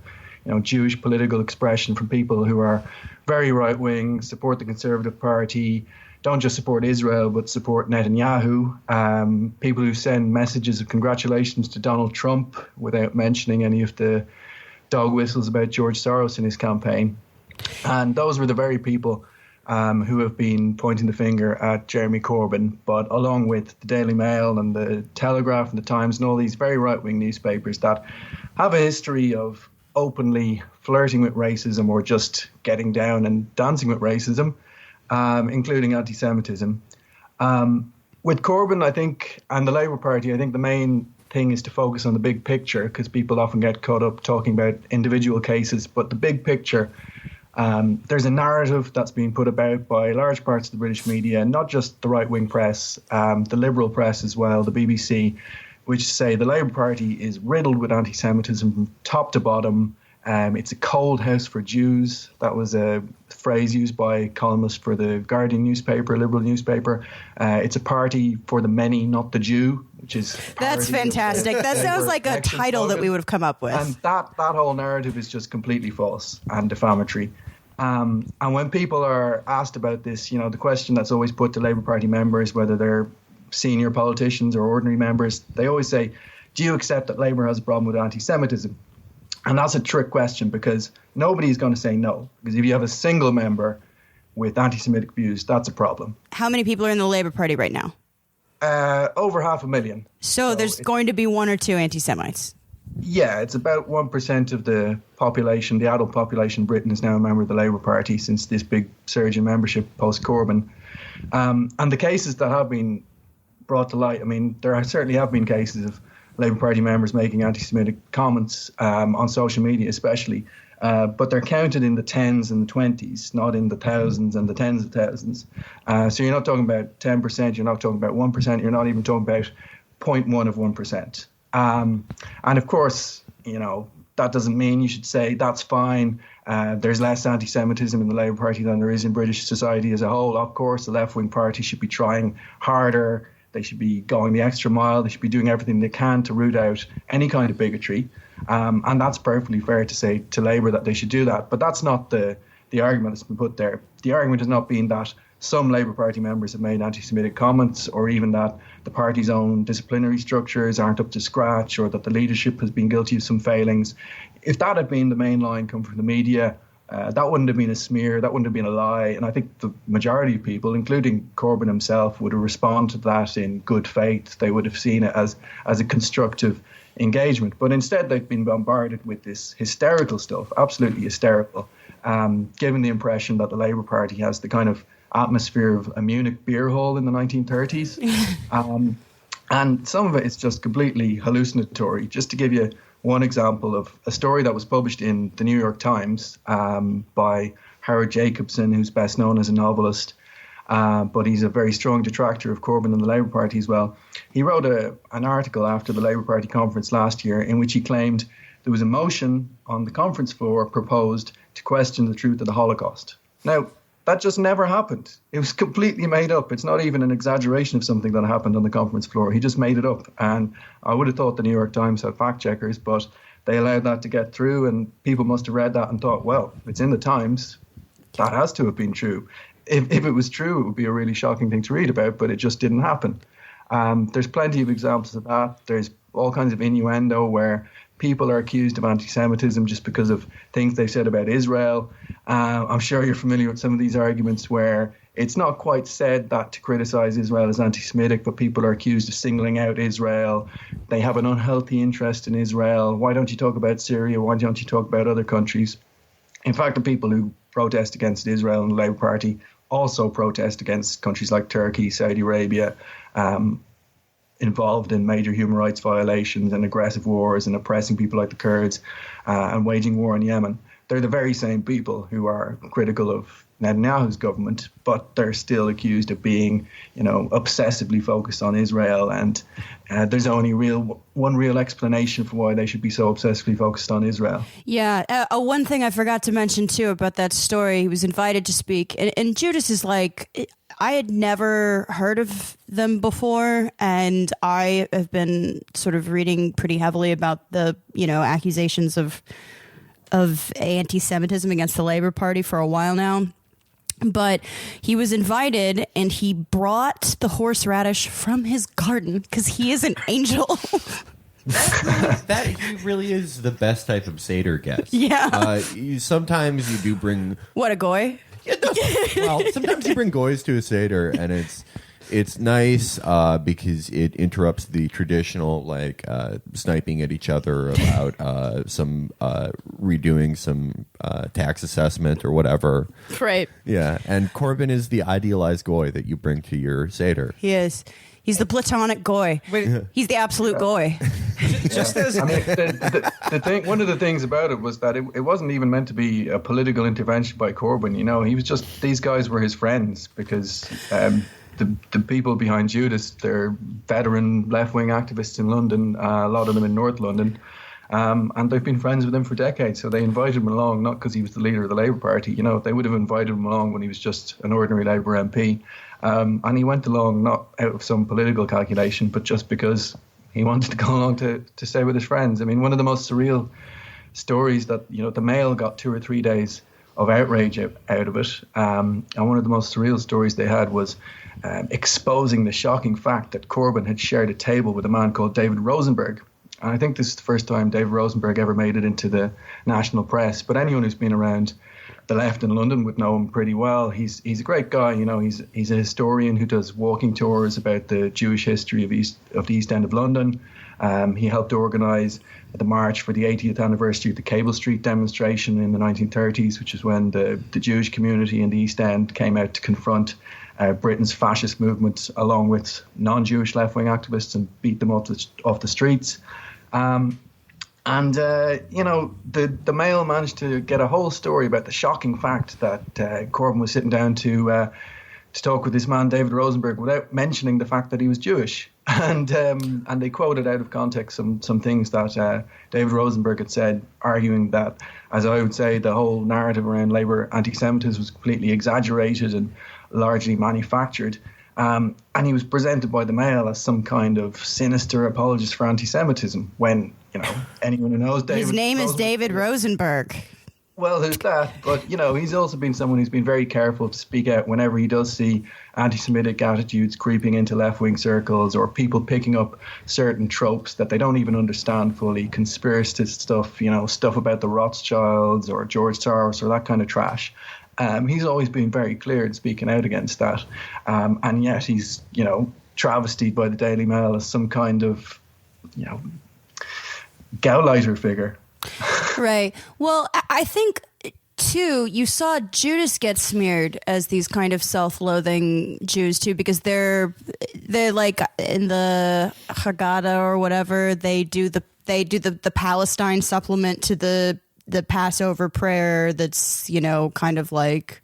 Jewish political expression from people who are very right-wing, support the Conservative Party, don't just support Israel, but support Netanyahu, people who send messages of congratulations to Donald Trump without mentioning any of the dog whistles about George Soros in his campaign. And those were the very people who have been pointing the finger at Jeremy Corbyn. But along with the Daily Mail and the Telegraph and the Times and all these very right-wing newspapers that have a history of openly flirting with racism or just getting down and dancing with racism, including anti-Semitism. With Corbyn, I think, and the Labour Party, I think the main thing is to focus on the big picture, because people often get caught up talking about individual cases. But the big picture, there's a narrative that's being put about by large parts of the British media, not just the right-wing press, the liberal press as well, the BBC, which say the Labour Party is riddled with anti-Semitism from top to bottom. It's a cold house for Jews. That was a phrase used by columnists for the Guardian newspaper, liberal newspaper. It's a party for the many, not the Jew, which is... That's fantastic. That sounds like a title that we would have come up with. And that whole narrative is just completely false and defamatory. And when people are asked about this, the question that's always put to Labour Party members, whether they're senior politicians or ordinary members, they always say, do you accept that Labour has a problem with anti-Semitism? And that's a trick question, because nobody's going to say no. Because if you have a single member with anti-Semitic views, that's a problem. How many people are in the Labour Party right now? Over 500,000. So there's going to be one or two anti-Semites. Yeah, it's about 1% of the population, the adult population in Britain is now a member of the Labour Party since this big surge in membership post-Corbyn. And the cases that have been brought to light, I mean, there certainly have been cases of Labour Party members making anti-Semitic comments on social media especially, but they're counted in the tens and the 20s, not in the thousands and the tens of thousands. So you're not talking about 10%, you're not talking about 1%, you're not even talking about 0.1 of 1%. And of course, that doesn't mean you should say that's fine. There's less anti-Semitism in the Labour Party than there is in British society as a whole. Of course, the left-wing party should be trying harder. They should be going the extra mile. They should be doing everything they can to root out any kind of bigotry. And that's perfectly fair to say to Labour that they should do that. But that's not the argument that's been put there. The argument has not been that some Labour Party members have made anti-Semitic comments, or even that the party's own disciplinary structures aren't up to scratch, or that the leadership has been guilty of some failings. If that had been the main line come from the media, that wouldn't have been a smear, that wouldn't have been a lie. And I think the majority of people, including Corbyn himself, would have responded to that in good faith. They would have seen it as a constructive engagement. But instead, they've been bombarded with this hysterical stuff, absolutely hysterical, giving the impression that the Labour Party has the kind of atmosphere of a Munich beer hall in the 1930s. And some of it is just completely hallucinatory. Just to give you one example of a story that was published in the New York Times by Howard Jacobson, who's best known as a novelist, but he's a very strong detractor of Corbyn and the Labour Party as well. He wrote an article after the Labour Party conference last year in which he claimed there was a motion on the conference floor proposed to question the truth of the Holocaust. Now, that just never happened. It was completely made up. It's not even an exaggeration of something that happened on the conference floor. He just made it up. And I would have thought the New York Times had fact checkers, but they allowed that to get through, and people must have read that and thought, well, it's in the Times. That has to have been true. If it was true, it would be a really shocking thing to read about, but it just didn't happen. There's plenty of examples of that. There's all kinds of innuendo where people are accused of anti-Semitism just because of things they've said about Israel. I'm sure you're familiar with some of these arguments where it's not quite said that to criticize Israel is anti-Semitic, but people are accused of singling out Israel. They have an unhealthy interest in Israel. Why don't you talk about Syria? Why don't you talk about other countries? In fact, the people who protest against Israel and the Labour Party also protest against countries like Turkey, Saudi Arabia, involved in major human rights violations and aggressive wars and oppressing people like the Kurds and waging war in Yemen. They're the very same people who are critical of Netanyahu's government, but they're still accused of being, obsessively focused on Israel. And there's only one real explanation for why they should be so obsessively focused on Israel. Yeah. One thing I forgot to mention, too, about that story, he was invited to speak. And Judas is like, I had never heard of them before. And I have been sort of reading pretty heavily about the, accusations of anti-Semitism against the Labour Party for a while now. But he was invited and he brought the horseradish from his garden because he is an angel. That he really is the best type of Seder guest. Yeah. Sometimes you do bring... What, a goy? Well, sometimes you bring goys to a Seder, and it's nice because it interrupts the traditional sniping at each other about some redoing some tax assessment or whatever. Right. Yeah, and Corbyn is the idealized goy that you bring to your Seder. He is. He's the platonic goy. He's the absolute goy. Just as the thing, one of the things about it was that it wasn't even meant to be a political intervention by Corbyn. He was just, these guys were his friends because the people behind Judas, they're veteran left-wing activists in London, a lot of them in North London, and they've been friends with him for decades. So they invited him along, not because he was the leader of the Labour Party. They would have invited him along when he was just an ordinary Labour MP. And he went along not out of some political calculation, but just because he wanted to go along to stay with his friends. I mean, one of the most surreal stories that, the Mail got 2 or 3 days of outrage out of it. And one of the most surreal stories they had was exposing the shocking fact that Corbyn had shared a table with a man called David Rosenberg. And I think this is the first time David Rosenberg ever made it into the national press. But anyone who's been around the left in London would know him pretty well. He's a great guy. He's a historian who does walking tours about the Jewish history of the East End of London. He helped organise the march for the 80th anniversary of the Cable Street demonstration in the 1930s, which is when the Jewish community in the East End came out to confront Britain's fascist movement along with non-Jewish left-wing activists and beat them off the streets. The Mail managed to get a whole story about the shocking fact that Corbyn was sitting down to talk with this man, David Rosenberg, without mentioning the fact that he was Jewish. And they quoted out of context some things that David Rosenberg had said, arguing that, as I would say, the whole narrative around Labour anti-Semitism was completely exaggerated and largely manufactured. And he was presented by the Mail as some kind of sinister apologist for anti-Semitism when, anyone who knows David... His name is David Rosenberg. Well, there's that, but, he's also been someone who's been very careful to speak out whenever he does see anti-Semitic attitudes creeping into left-wing circles or people picking up certain tropes that they don't even understand fully, conspiracist stuff, stuff about the Rothschilds or George Soros or that kind of trash. He's always been very clear in speaking out against that. And yet he's, travestied by the Daily Mail as some kind of, Gauleiter figure. Right. Well, I think, too, you saw Judas get smeared as these kind of self-loathing Jews, too, because they're like in the Haggadah or whatever, they do the Palestine supplement to the Passover prayer that's, kind of like...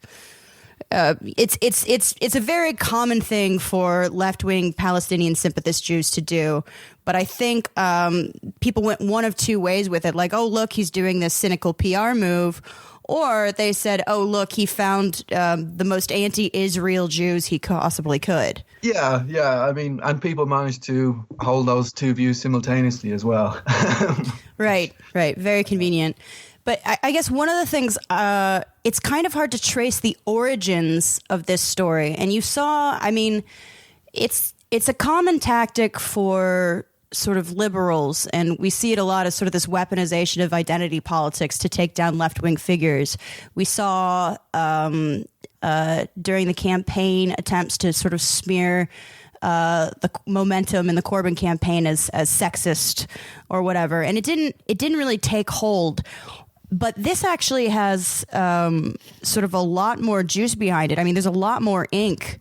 it's a very common thing for left-wing Palestinian sympathist Jews to do, but I think people went one of two ways with it. Like, oh, look, he's doing this cynical PR move, or they said, oh, look, he found the most anti-Israel Jews he possibly could. Yeah. I mean, and people managed to hold those two views simultaneously as well. Right. Very convenient. But I guess one of the things, it's kind of hard to trace the origins of this story. And you saw, I mean, it's a common tactic for sort of liberals, and we see it a lot as sort of this weaponization of identity politics to take down left-wing figures. We saw during the campaign attempts to sort of smear the momentum in the Corbyn campaign as sexist or whatever, and it didn't really take hold. But this actually has sort of a lot more juice behind it. I mean, there's a lot more ink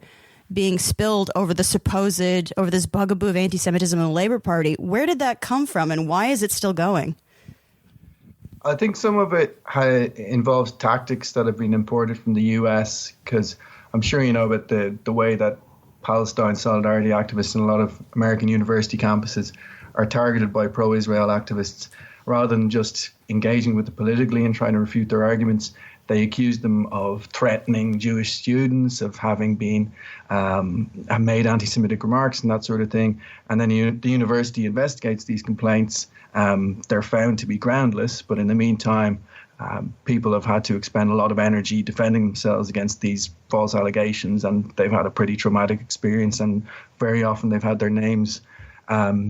being spilled over this bugaboo of anti-Semitism in the Labour Party. Where did that come from, and why is it still going? I think some of it involves tactics that have been imported from the US, because I'm sure you know about the way that Palestine solidarity activists in a lot of American university campuses are targeted by pro-Israel activists. Rather than just engaging with them politically and trying to refute their arguments, they accuse them of threatening Jewish students, of having been made anti-Semitic remarks and that sort of thing. And then the university investigates these complaints. They're found to be groundless, but in the meantime, people have had to expend a lot of energy defending themselves against these false allegations, and they've had a pretty traumatic experience. And very often they've had their names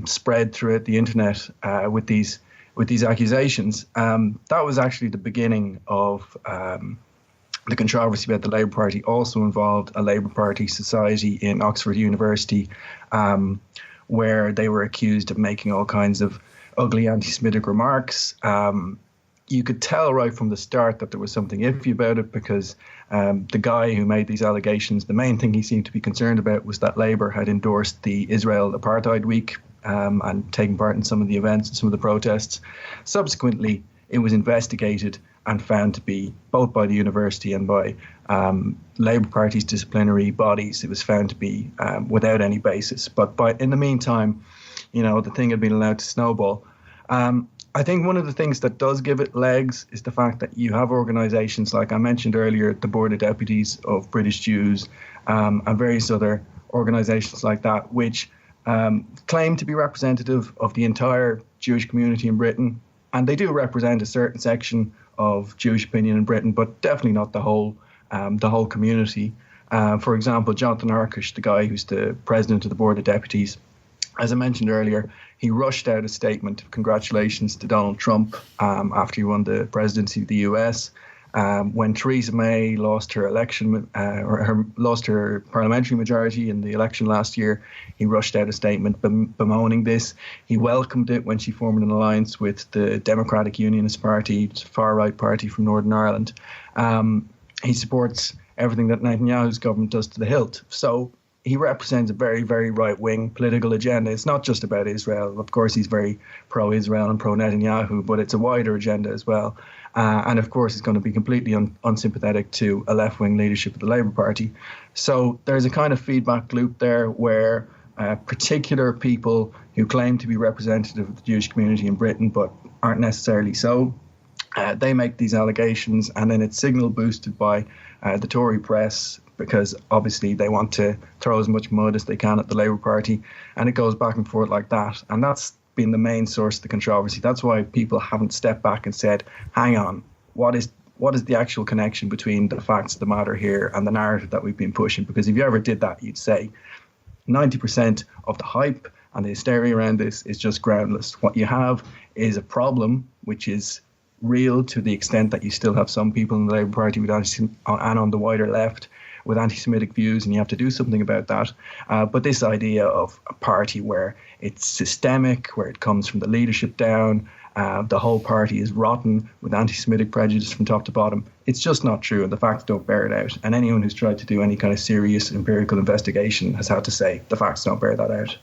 spread throughout the internet with these accusations. That was actually the beginning of the controversy about the Labour Party. Also involved a Labour Party society in Oxford University, where they were accused of making all kinds of ugly anti-Semitic remarks. You could tell right from the start that there was something iffy about it, because the guy who made these allegations, the main thing he seemed to be concerned about was that Labour had endorsed the Israel Apartheid Week, and taking part in some of the events and some of the protests. Subsequently, it was investigated and found to be, both by the university and by Labour Party's disciplinary bodies, it was found to be without any basis. But in the meantime, the thing had been allowed to snowball. I think one of the things that does give it legs is the fact that you have organisations, like I mentioned earlier, the Board of Deputies of British Jews, and various other organisations like that, which claim to be representative of the entire Jewish community in Britain. And they do represent a certain section of Jewish opinion in Britain, but definitely not the whole community. For example, Jonathan Arkush, the guy who's the president of the Board of Deputies, as I mentioned earlier, he rushed out a statement of congratulations to Donald Trump after he won the presidency of the US. When Theresa May lost her election, lost her parliamentary majority in the election last year, he rushed out a statement bemoaning this. He welcomed it when she formed an alliance with the Democratic Unionist Party, a far-right party from Northern Ireland. He supports everything that Netanyahu's government does to the hilt. So he represents a very, very right-wing political agenda. It's not just about Israel. Of course, he's very pro-Israel and pro-Netanyahu, but it's a wider agenda as well. And of course, it's going to be completely unsympathetic to a left-wing leadership of the Labour Party. So there's a kind of feedback loop there where particular people who claim to be representative of the Jewish community in Britain but aren't necessarily so, they make these allegations, and then it's signal boosted by the Tory press, because obviously they want to throw as much mud as they can at the Labour Party, and it goes back and forth like that. And that's been the main source of the controversy. That's why people haven't stepped back and said, hang on, what is the actual connection between the facts of the matter here and the narrative that we've been pushing? Because if you ever did that, you'd say 90% of the hype and the hysteria around this is just groundless. What you have is a problem which is real to the extent that you still have some people in the Labour Party with and on the wider left with anti-Semitic views, and you have to do something about that. But this idea of a party where it's systemic, where it comes from the leadership down, the whole party is rotten with anti-Semitic prejudice from top to bottom, it's just not true, and the facts don't bear it out. And anyone who's tried to do any kind of serious empirical investigation has had to say the facts don't bear that out.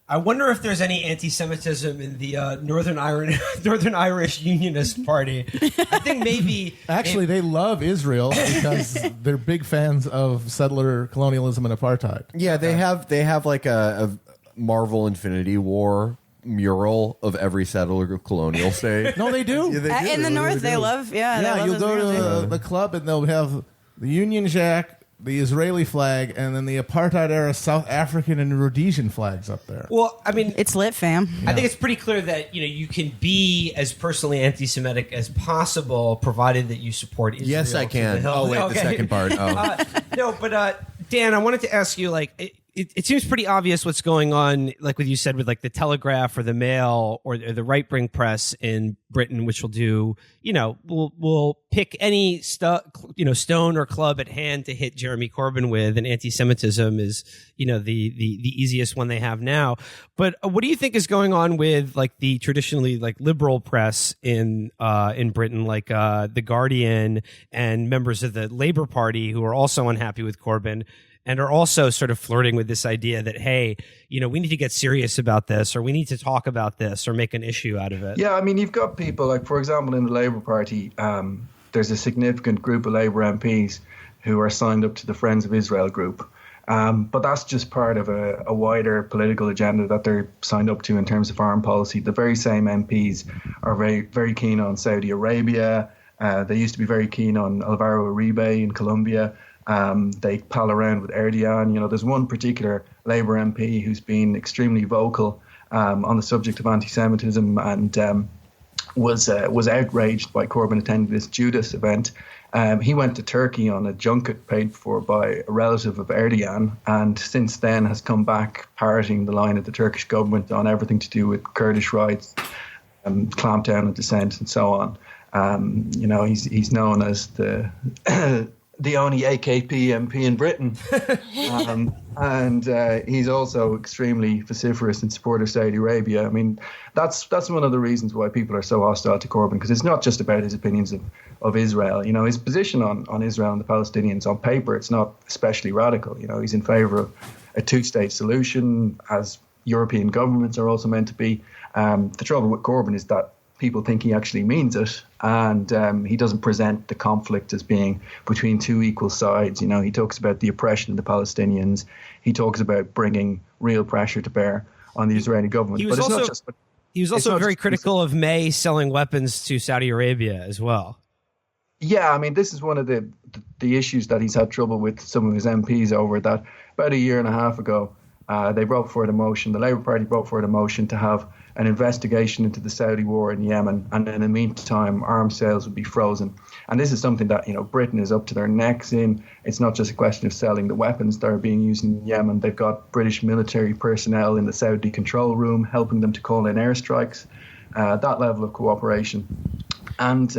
I wonder if there's any anti-Semitism in the Northern Irish Unionist Party. I think maybe... Actually, they love Israel because they're big fans of settler colonialism and apartheid. Yeah, they have like a Marvel Infinity War mural of every settler colonial state. No, they do. Yeah, they do. In the North, they love... Yeah, you'll go to the club and they'll have the Union Jack, the Israeli flag, and then the apartheid-era South African and Rhodesian flags up there. Well, I mean... It's lit, fam. I think it's pretty clear that, you can be as personally anti-Semitic as possible, provided that you support Israel. Yes, I can. Oh, wait, the second part. Oh. No, but Dan, I wanted to ask you, like... It seems pretty obvious what's going on, like what you said with like the Telegraph or the Mail or the right-wing press in Britain, which will do, we'll pick any stone or club at hand to hit Jeremy Corbyn with, and anti-Semitism is, the easiest one they have now. But what do you think is going on with like the traditionally like liberal press in Britain, like The Guardian and members of the Labour Party who are also unhappy with Corbyn? And are also sort of flirting with this idea that, hey, we need to get serious about this, or we need to talk about this, or make an issue out of it. Yeah, I mean, you've got people like, for example, in the Labour Party, there's a significant group of Labour MPs who are signed up to the Friends of Israel group. But that's just part of a wider political agenda that they're signed up to in terms of foreign policy. The very same MPs are very, very keen on Saudi Arabia. They used to be very keen on Alvaro Uribe in Colombia. They pal around with Erdogan. There's one particular Labour MP who's been extremely vocal on the subject of anti-Semitism and was outraged by Corbyn attending this Judas event. He went to Turkey on a junket paid for by a relative of Erdogan, and since then has come back parroting the line of the Turkish government on everything to do with Kurdish rights, clampdown on dissent, and so on. He's known as the only AKP MP in Britain. And he's also extremely vociferous in support of Saudi Arabia. I mean, that's one of the reasons why people are so hostile to Corbyn, because it's not just about his opinions of Israel. His position on Israel and the Palestinians on paper, it's not especially radical. He's in favour of a two-state solution, as European governments are also meant to be. The trouble with Corbyn is that people think he actually means it, and he doesn't present the conflict as being between two equal sides. He talks about the oppression of the Palestinians. He talks about bringing real pressure to bear on the Israeli government. He was also very critical of May selling weapons to Saudi Arabia as well. Yeah, I mean, this is one of the issues that he's had trouble with some of his MPs over. That about a year and a half ago, they brought forward a motion. The Labour Party brought forward a motion to have an investigation into the Saudi war in Yemen, and in the meantime, arms sales would be frozen. And this is something that Britain is up to their necks in. It's not just a question of selling the weapons that are being used in Yemen. They've got British military personnel in the Saudi control room helping them to call in airstrikes. That level of cooperation. And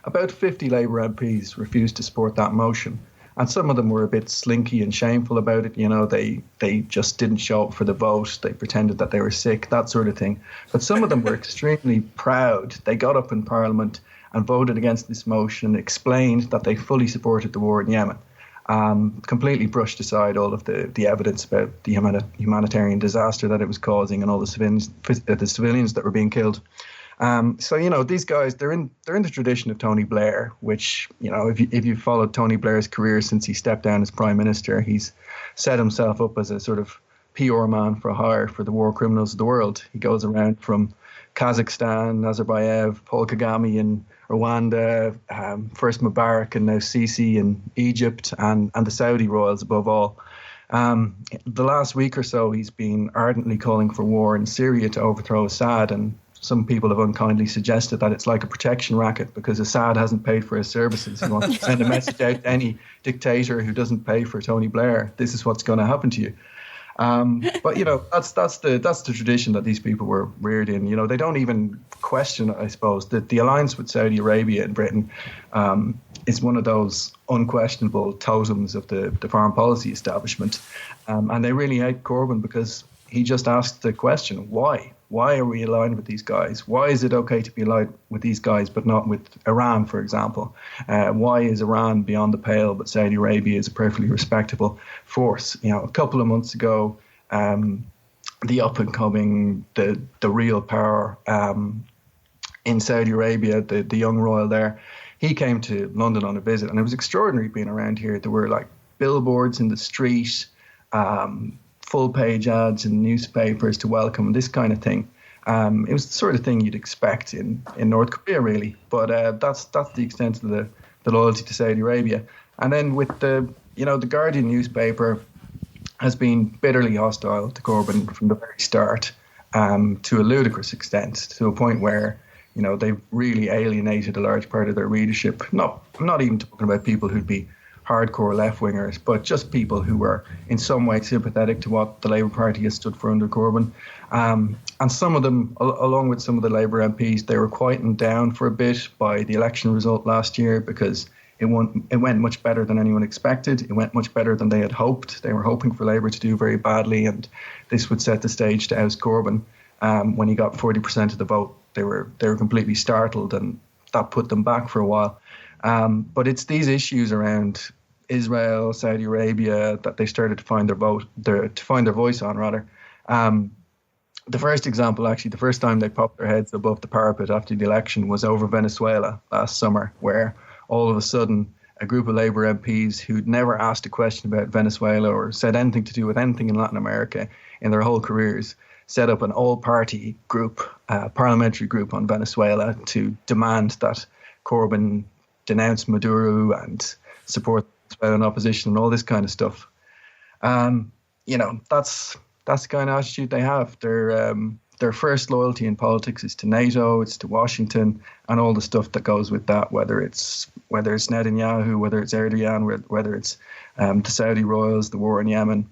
about 50 Labour MPs refused to support that motion. And some of them were a bit slinky and shameful about it. They just didn't show up for the vote. They pretended that they were sick, that sort of thing. But some of them were extremely proud. They got up in Parliament and voted against this motion and explained that they fully supported the war in Yemen. Completely brushed aside all of the evidence about the humanitarian disaster that it was causing and all the civilians that were being killed. So these guys, they're in the tradition of Tony Blair, which if you followed Tony Blair's career since he stepped down as Prime Minister, he's set himself up as a sort of PR man for hire for the war criminals of the world. He goes around from Kazakhstan, Azerbaijan, Paul Kagame in Rwanda, first Mubarak and now Sisi in Egypt, and the Saudi royals above all. The last week or so, he's been ardently calling for war in Syria to overthrow Assad, and some people have unkindly suggested that it's like a protection racket because Assad hasn't paid for his services. He wants to send a message out to any dictator who doesn't pay for Tony Blair. This is what's going to happen to you. But that's the tradition that these people were reared in. They don't even question it, I suppose. The alliance with Saudi Arabia and Britain is one of those unquestionable totems of the foreign policy establishment, and they really hate Corbyn because he just asked the question, why? Why are we aligned with these guys? Why is it okay to be aligned with these guys but not with Iran, for example? Why is Iran beyond the pale but Saudi Arabia is a perfectly respectable force? A couple of months ago, the up-and-coming, the real power in Saudi Arabia, the young royal there, he came to London on a visit, and it was extraordinary being around here. There were like billboards in the street, full-page ads in newspapers to welcome, this kind of thing. It was the sort of thing you'd expect in North Korea, really. But that's the extent of the loyalty to Saudi Arabia. And then with the Guardian newspaper has been bitterly hostile to Corbyn from the very start, to a ludicrous extent, to a point where they've really alienated a large part of their readership. I'm not even talking about people who'd be hardcore left-wingers, but just people who were in some way sympathetic to what the Labour Party has stood for under Corbyn. And some of them, along with some of the Labour MPs, they were quietened down for a bit by the election result last year because it went much better than anyone expected. It went much better than they had hoped. They were hoping for Labour to do very badly, and this would set the stage to oust Corbyn. When he got 40% of the vote, they were completely startled, and that put them back for a while. But it's these issues around Israel, Saudi Arabia that they started to find their voice on, rather. The first example, actually, the first time they popped their heads above the parapet after the election was over Venezuela last summer, where all of a sudden a group of Labour MPs who'd never asked a question about Venezuela or said anything to do with anything in Latin America in their whole careers set up an all-party group, parliamentary group on Venezuela to demand that Corbyn denounce Maduro and support Venezuelan opposition and all this kind of stuff. That's the kind of attitude they have. Their first loyalty in politics is to NATO, it's to Washington, and all the stuff that goes with that. Whether it's Netanyahu, whether it's Erdogan, whether it's the Saudi royals, the war in Yemen,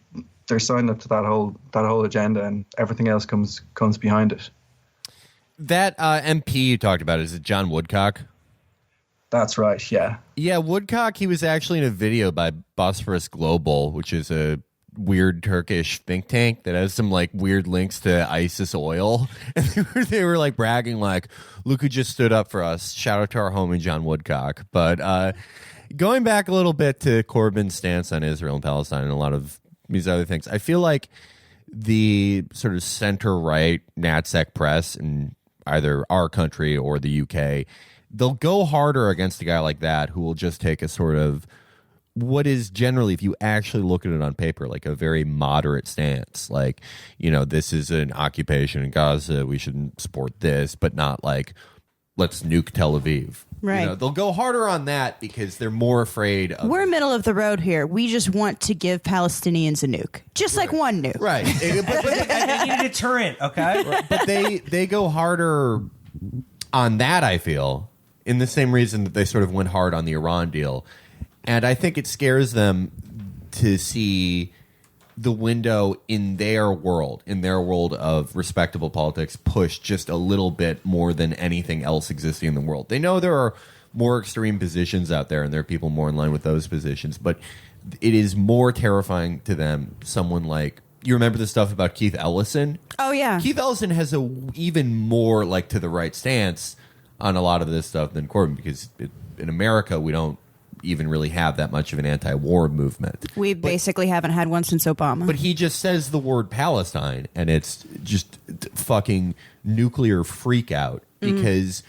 they're signed up to that whole agenda, and everything else comes behind it. That MP you talked about, is it John Woodcock? That's right, yeah. Yeah, Woodcock, he was actually in a video by Bosphorus Global, which is a weird Turkish think tank that has some like weird links to ISIS oil. And they were like bragging like, look who just stood up for us. Shout out to our homie John Woodcock. But going back a little bit to Corbyn's stance on Israel and Palestine and a lot of these other things, I feel like the sort of center-right NatSec press in either our country or the UK, they'll go harder against a guy like that who will just take a sort of what is generally, if you actually look at it on paper, like a very moderate stance. Like, this is an occupation in Gaza, we shouldn't support this, but not like, let's nuke Tel Aviv. Right. They'll go harder on that because they're more afraid of... We're middle of the road here. We just want to give Palestinians a nuke. Just like one nuke. Right. But they need a deterrent, okay? But they go harder on that, I feel, in the same reason that they sort of went hard on the Iran deal. And I think it scares them to see the window in their world of respectable politics, pushed just a little bit more than anything else existing in the world. They know there are more extreme positions out there, and there are people more in line with those positions. But it is more terrifying to them. Someone like, you remember the stuff about Keith Ellison? Oh, yeah. Keith Ellison has a even more like to the right stance on a lot of this stuff than Corbyn, because in America we don't even really have that much of an anti-war movement. We basically haven't had one since Obama. But he just says the word Palestine, and it's just fucking nuclear freak out because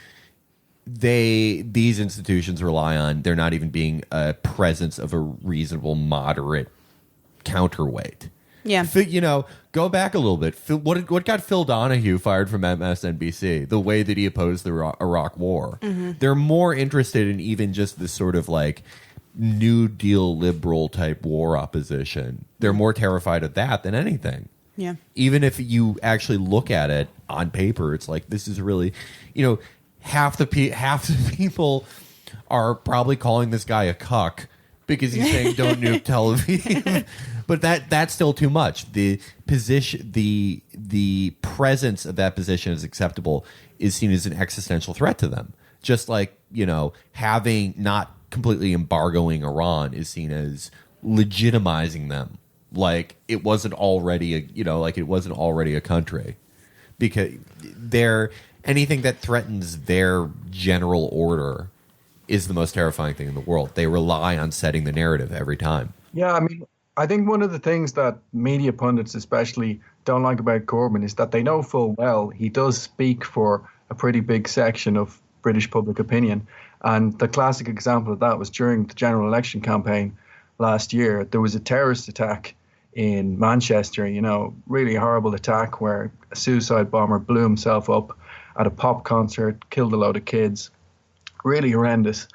these institutions rely on there not even being a presence of a reasonable, moderate counterweight. Yeah. Go back a little bit. What got Phil Donahue fired from MSNBC? The way that he opposed the Iraq War. They're more interested in even just this sort of like New Deal liberal type war opposition. They're more terrified of that than anything. Yeah. Even if you actually look at it on paper, it's like, this is really, half the people are probably calling this guy a cuck because he's saying don't nuke Tel Aviv. But that's still too much. The position, the presence of that position as acceptable is seen as an existential threat to them. Just like, having not completely embargoing Iran is seen as legitimizing them. Like it wasn't already a country, because anything that threatens their general order is the most terrifying thing in the world. They rely on setting the narrative every time. Yeah, I mean, I think one of the things that media pundits especially don't like about Corbyn is that they know full well he does speak for a pretty big section of British public opinion. And the classic example of that was during the general election campaign last year. There was a terrorist attack in Manchester, really horrible attack where a suicide bomber blew himself up at a pop concert, killed a load of kids. Really horrendous.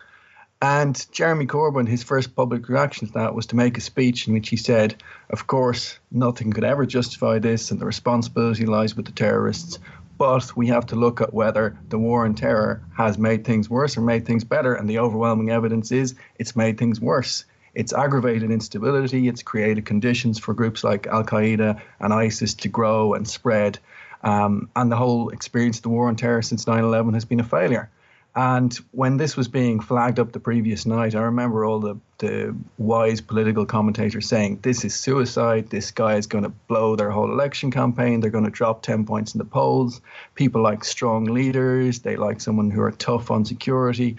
And Jeremy Corbyn, his first public reaction to that was to make a speech in which he said, of course, nothing could ever justify this and the responsibility lies with the terrorists. But we have to look at whether the war on terror has made things worse or made things better. And the overwhelming evidence is it's made things worse. It's aggravated instability. It's created conditions for groups like Al-Qaeda and ISIS to grow and spread. And the whole experience of the war on terror since 9/11 has been a failure. And when this was being flagged up the previous night, I remember all the wise political commentators saying, this is suicide. This guy is going to blow their whole election campaign. They're going to drop 10 points in the polls. People like strong leaders. They like someone who are tough on security.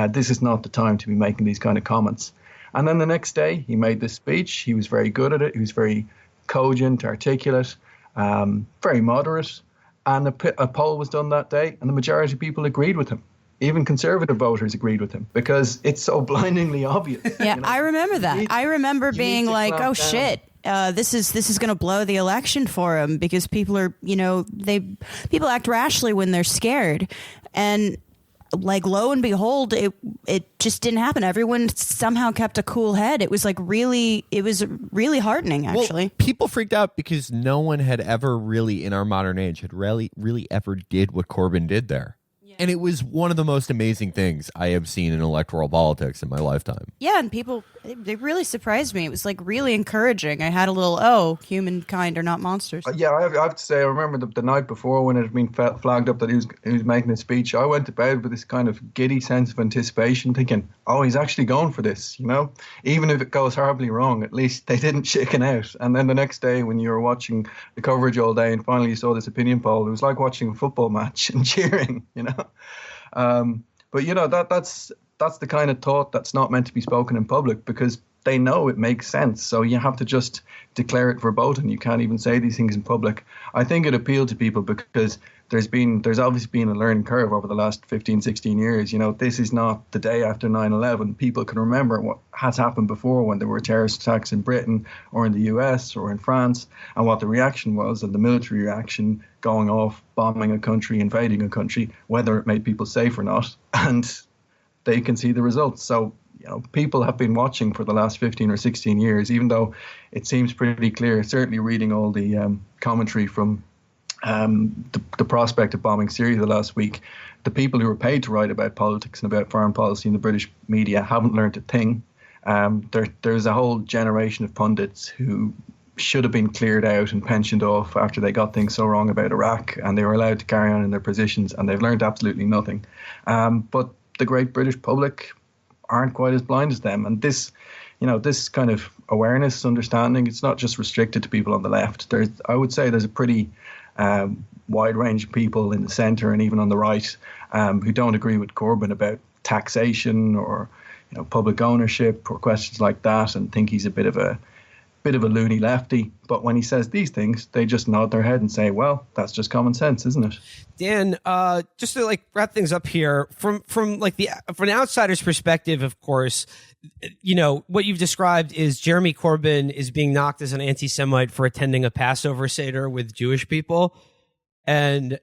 This is not the time to be making these kind of comments. And then the next day, he made this speech. He was very good at it. He was very cogent, articulate, very moderate. And a poll was done that day, and the majority of people agreed with him. Even conservative voters agreed with him because it's so blindingly obvious. Yeah, I remember that. I remember being like, "Oh shit, this is going to blow the election for him," because people are, people act rashly when they're scared, and like lo and behold, it just didn't happen. Everyone somehow kept a cool head. It was really heartening, actually. Well, people freaked out because no one had ever really in our modern age had really ever did what Corbyn did there. And it was one of the most amazing things I have seen in electoral politics in my lifetime. Yeah, and people, they really surprised me. It was like really encouraging. I had a little, humankind are not monsters. Yeah, I have to say, I remember the night before when it had been flagged up that he was making a speech. I went to bed with this kind of giddy sense of anticipation, thinking, oh, he's actually going for this, Even if it goes horribly wrong, at least they didn't chicken out. And then the next day when you were watching the coverage all day and finally you saw this opinion poll, it was like watching a football match and cheering, But that's the kind of thought that's not meant to be spoken in public because they know it makes sense. So you have to just declare it verboten. You can't even say these things in public. I think it appealed to people because there's obviously been a learning curve over the last 15, 16 years. This is not the day after 9/11. People can remember what has happened before when there were terrorist attacks in Britain or in the US or in France and what the reaction was and the military reaction going off, bombing a country, invading a country, whether it made people safe or not. And they can see the results. So, people have been watching for the last 15 or 16 years, even though it seems pretty clear, certainly reading all the commentary from the prospect of bombing Syria the last week, the people who are paid to write about politics and about foreign policy in the British media haven't learned a thing. There's a whole generation of pundits who should have been cleared out and pensioned off after they got things so wrong about Iraq, and they were allowed to carry on in their positions, and they've learned absolutely nothing. But the great British public aren't quite as blind as them, and this kind of awareness, understanding, it's not just restricted to people on the left. I would say there's a pretty wide range of people in the centre and even on the right who don't agree with Corbyn about taxation or public ownership or questions like that, and think he's a bit of a loony lefty. But when he says these things, they just nod their head and say, well, that's just common sense, isn't it? Dan, just to wrap things up here, from an outsider's perspective, of course, what you've described is Jeremy Corbyn is being knocked as an anti-Semite for attending a Passover Seder with Jewish people. And,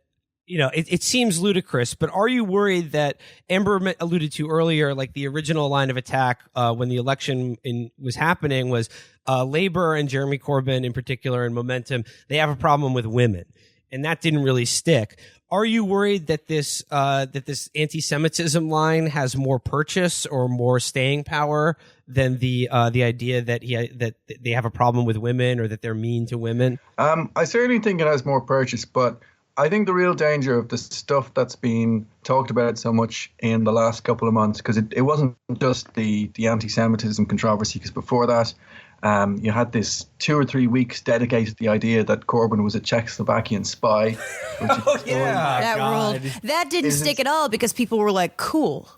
it seems ludicrous, but are you worried that Amber alluded to earlier, like the original line of attack when the election was happening was Labor and Jeremy Corbyn in particular and Momentum, they have a problem with women. And that didn't really stick. Are you worried that this anti-Semitism line has more purchase or more staying power than the idea that that they have a problem with women or that they're mean to women? I certainly think it has more purchase, but I think the real danger of the stuff that's been talked about so much in the last couple of months, because it wasn't just the anti-Semitism controversy, because before that, you had this 2 or 3 weeks dedicated to the idea that Corbyn was a Czechoslovakian spy. That ruled. That didn't stick at all because people were like, cool.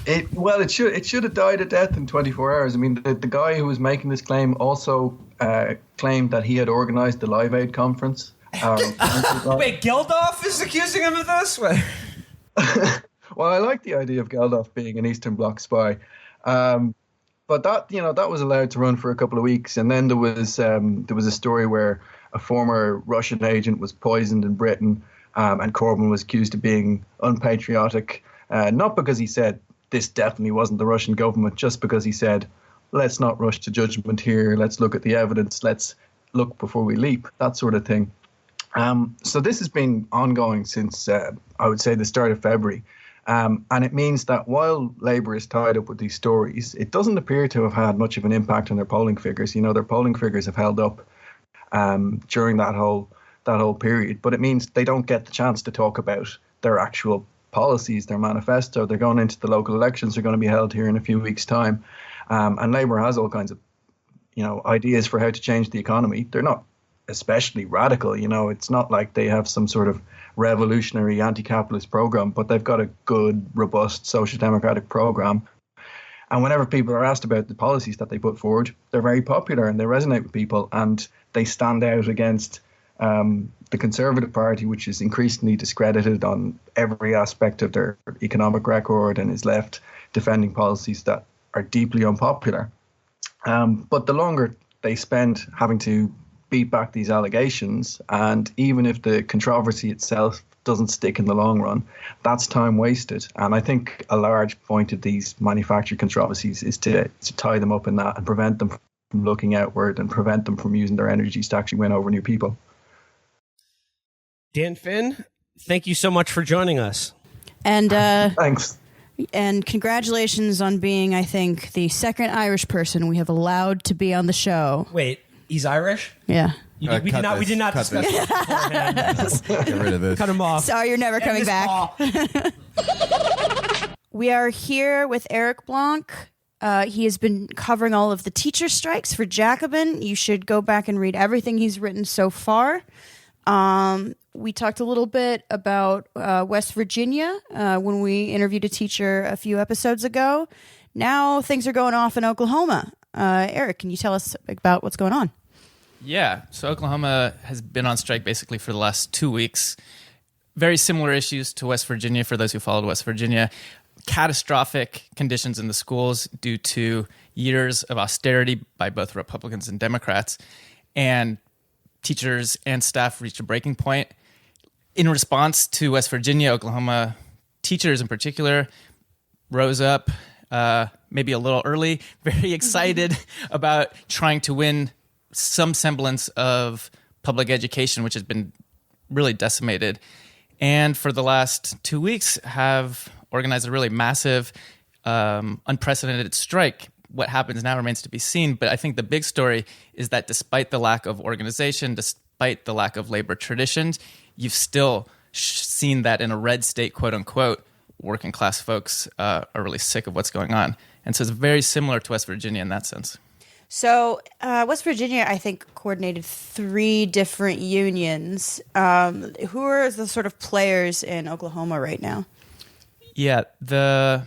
It should have died a death in 24 hours. I mean, the guy who was making this claim also claimed that he had organized the Live Aid conference. Wait, Geldof is accusing him of this? Well, I like the idea of Geldof being an Eastern Bloc spy. But that was allowed to run for a couple of weeks, and then there was a story where a former Russian agent was poisoned in Britain, and Corbyn was accused of being unpatriotic, not because he said this definitely wasn't the Russian government, just because he said, let's not rush to judgment here, let's look at the evidence, let's look before we leap, that sort of thing. So this has been ongoing since I would say the start of February. And it means that while Labour is tied up with these stories, it doesn't appear to have had much of an impact on their polling figures. Their polling figures have held up during that whole period. But it means they don't get the chance to talk about their actual policies, their manifesto. They're going into the local elections. They're going to be held here in a few weeks' time. And Labour has all kinds of, ideas for how to change the economy. They're not especially radical. It's not like they have some sort of revolutionary anti-capitalist program, but they've got a good, robust social democratic program. And whenever people are asked about the policies that they put forward, they're very popular and they resonate with people, and they stand out against the Conservative Party, which is increasingly discredited on every aspect of their economic record and is left defending policies that are deeply unpopular. But the longer they spend having to beat back these allegations, and even if the controversy itself doesn't stick in the long run, that's time wasted. And I think a large point of these manufactured controversies is to tie them up in that and prevent them from looking outward and prevent them from using their energies to actually win over new people. Dan Finn, thank you so much for joining us. And thanks. And congratulations on being, I think, the second Irish person we have allowed to be on the show. Wait, he's Irish? Yeah. We did not discuss this beforehand. Get rid of this. Cut him off. Sorry, you're never coming back. We are here with Eric Blanc. He has been covering all of the teacher strikes for Jacobin. You should go back and read everything he's written so far. We talked a little bit about West Virginia when we interviewed a teacher a few episodes ago. Now things are going off in Oklahoma. Eric, can you tell us about what's going on? Yeah, so Oklahoma has been on strike basically for the last 2 weeks. Very similar issues to West Virginia for those who followed West Virginia. Catastrophic conditions in the schools due to years of austerity by both Republicans and Democrats. And teachers and staff reached a breaking point. In response to West Virginia, Oklahoma teachers in particular rose up maybe a little early, very excited about trying to win some semblance of public education, which has been really decimated. And for the last 2 weeks have organized a really massive, unprecedented strike. What happens now remains to be seen. But I think the big story is that despite the lack of organization, despite the lack of labor traditions, you've still seen that in a red state, quote unquote, working class folks are really sick of what's going on. And so it's very similar to West Virginia in that sense. So West Virginia, I think, coordinated 3 different unions. Who are the sort of players in Oklahoma right now? Yeah, the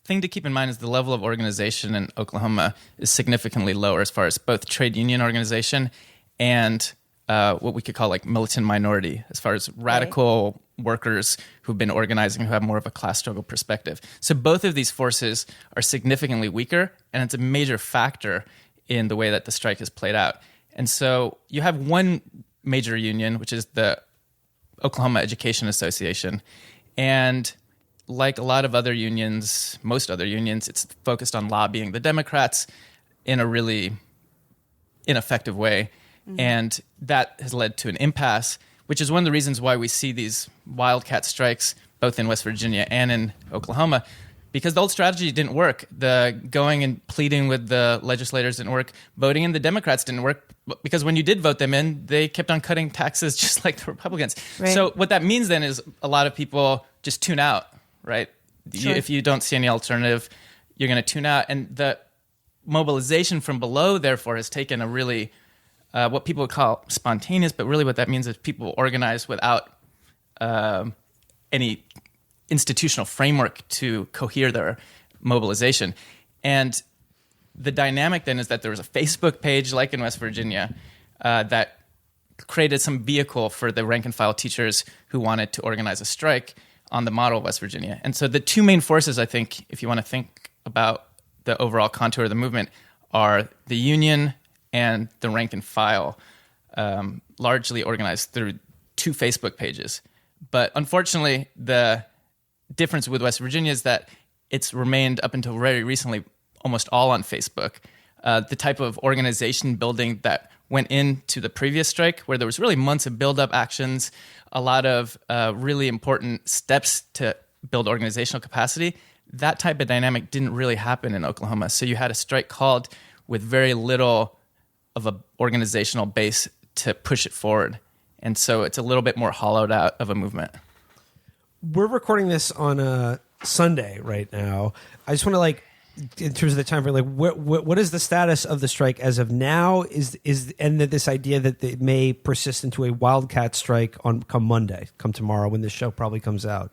thing to keep in mind is the level of organization in Oklahoma is significantly lower as far as both trade union organization and what we could call like militant minority, as far as radical workers who've been organizing, who have more of a class struggle perspective. So both of these forces are significantly weaker, and it's a major factor in the way that the strike is played out. And so you have one major union, which is the Oklahoma Education Association. And like a lot of other unions, most other unions, it's focused on lobbying the Democrats in a really ineffective way. And that has led to an impasse, which is one of the reasons why we see these wildcat strikes both in West Virginia and in Oklahoma, because the old strategy didn't work. The going and pleading with the legislators didn't work. Voting in the Democrats didn't work, because when you did vote them in, they kept on cutting taxes just like the Republicans. Right. So what that means then is a lot of people just tune out, right? Sure. If you don't see any alternative, you're going to tune out. And the mobilization from below, therefore, has taken a really, what people would call spontaneous, but really what that means is people organize without any institutional framework to cohere their mobilization. And the dynamic then is that there was a Facebook page, like in West Virginia, that created some vehicle for the rank and file teachers who wanted to organize a strike on the model of West Virginia. And so the two main forces, I think, if you want to think about the overall contour of the movement, are the union and the rank and file, largely organized through two Facebook pages. But unfortunately, the difference with West Virginia is that it's remained up until very recently almost all on Facebook. The type of organization building that went into the previous strike, where there was really months of build-up actions, a lot of really important steps to build organizational capacity, that type of dynamic didn't really happen in Oklahoma. So you had a strike called with very little of an organizational base to push it forward. And so it's a little bit more hollowed out of a movement. We're recording this on a Sunday right now. I just want to, in terms of the time frame, what is the status of the strike as of now? Is and this idea that it may persist into a wildcat strike come tomorrow when this show probably comes out?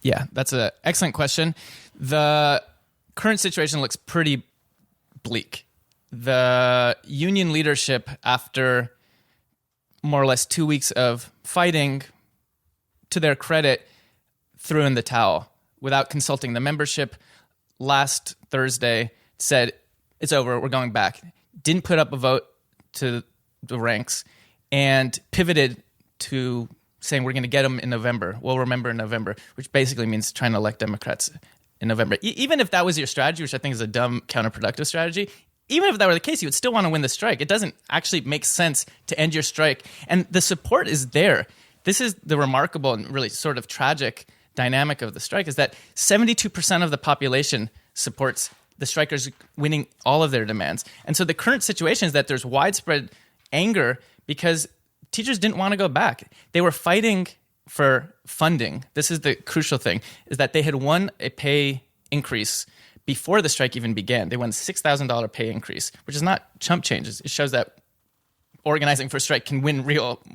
Yeah, that's an excellent question. The current situation looks pretty bleak. The union leadership, after more or less 2 weeks of fighting, to their credit, threw in the towel without consulting the membership. Last Thursday said, it's over, we're going back. Didn't put up a vote to the ranks and pivoted to saying we're going to get them in November. We'll remember in November, which basically means trying to elect Democrats in November. Even if that was your strategy, which I think is a dumb, counterproductive strategy, even if that were the case, you would still want to win the strike. It doesn't actually make sense to end your strike. And the support is there. This is the remarkable and really sort of tragic dynamic of the strike, is that 72% of the population supports the strikers winning all of their demands. And so the current situation is that there's widespread anger because teachers didn't want to go back. They were fighting for funding. This is the crucial thing, is that they had won a pay increase before the strike even began. They won a $6,000 pay increase, which is not chump change. It shows that organizing for a strike can win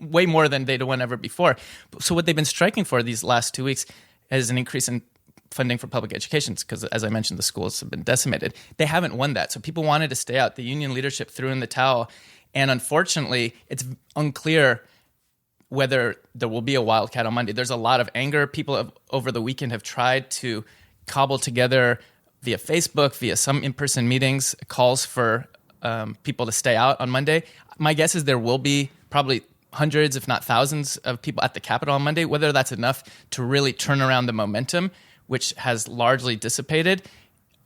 way more than they'd won ever before. So what they've been striking for these last 2 weeks is an increase in funding for public education, because, as I mentioned, the schools have been decimated. They haven't won that. So people wanted to stay out. The union leadership threw in the towel. And unfortunately, it's unclear whether there will be a wildcat on Monday. There's a lot of anger. People over the weekend have tried to cobble together via Facebook, via some in-person meetings, calls for people to stay out on Monday. My guess is there will be probably hundreds, if not thousands, of people at the Capitol on Monday. Whether that's enough to really turn around the momentum, which has largely dissipated,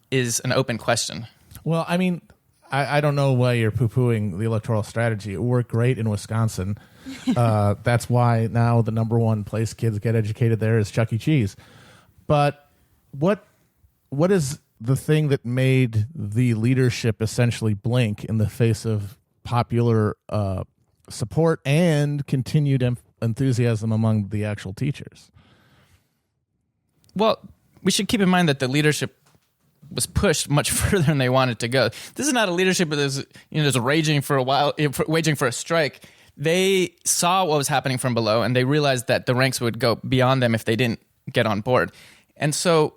is an open question. Well, I mean, I don't know why you're poo-pooing the electoral strategy. It worked great in Wisconsin. That's why now the number one place kids get educated there is Chuck E. Cheese. But what is the thing that made the leadership essentially blink in the face of popular support and continued enthusiasm among the actual teachers? Well, we should keep in mind that the leadership was pushed much further than they wanted to go. This is not a leadership that is, just raging for a while, waging for a strike. They saw what was happening from below, and they realized that the ranks would go beyond them if they didn't get on board. And so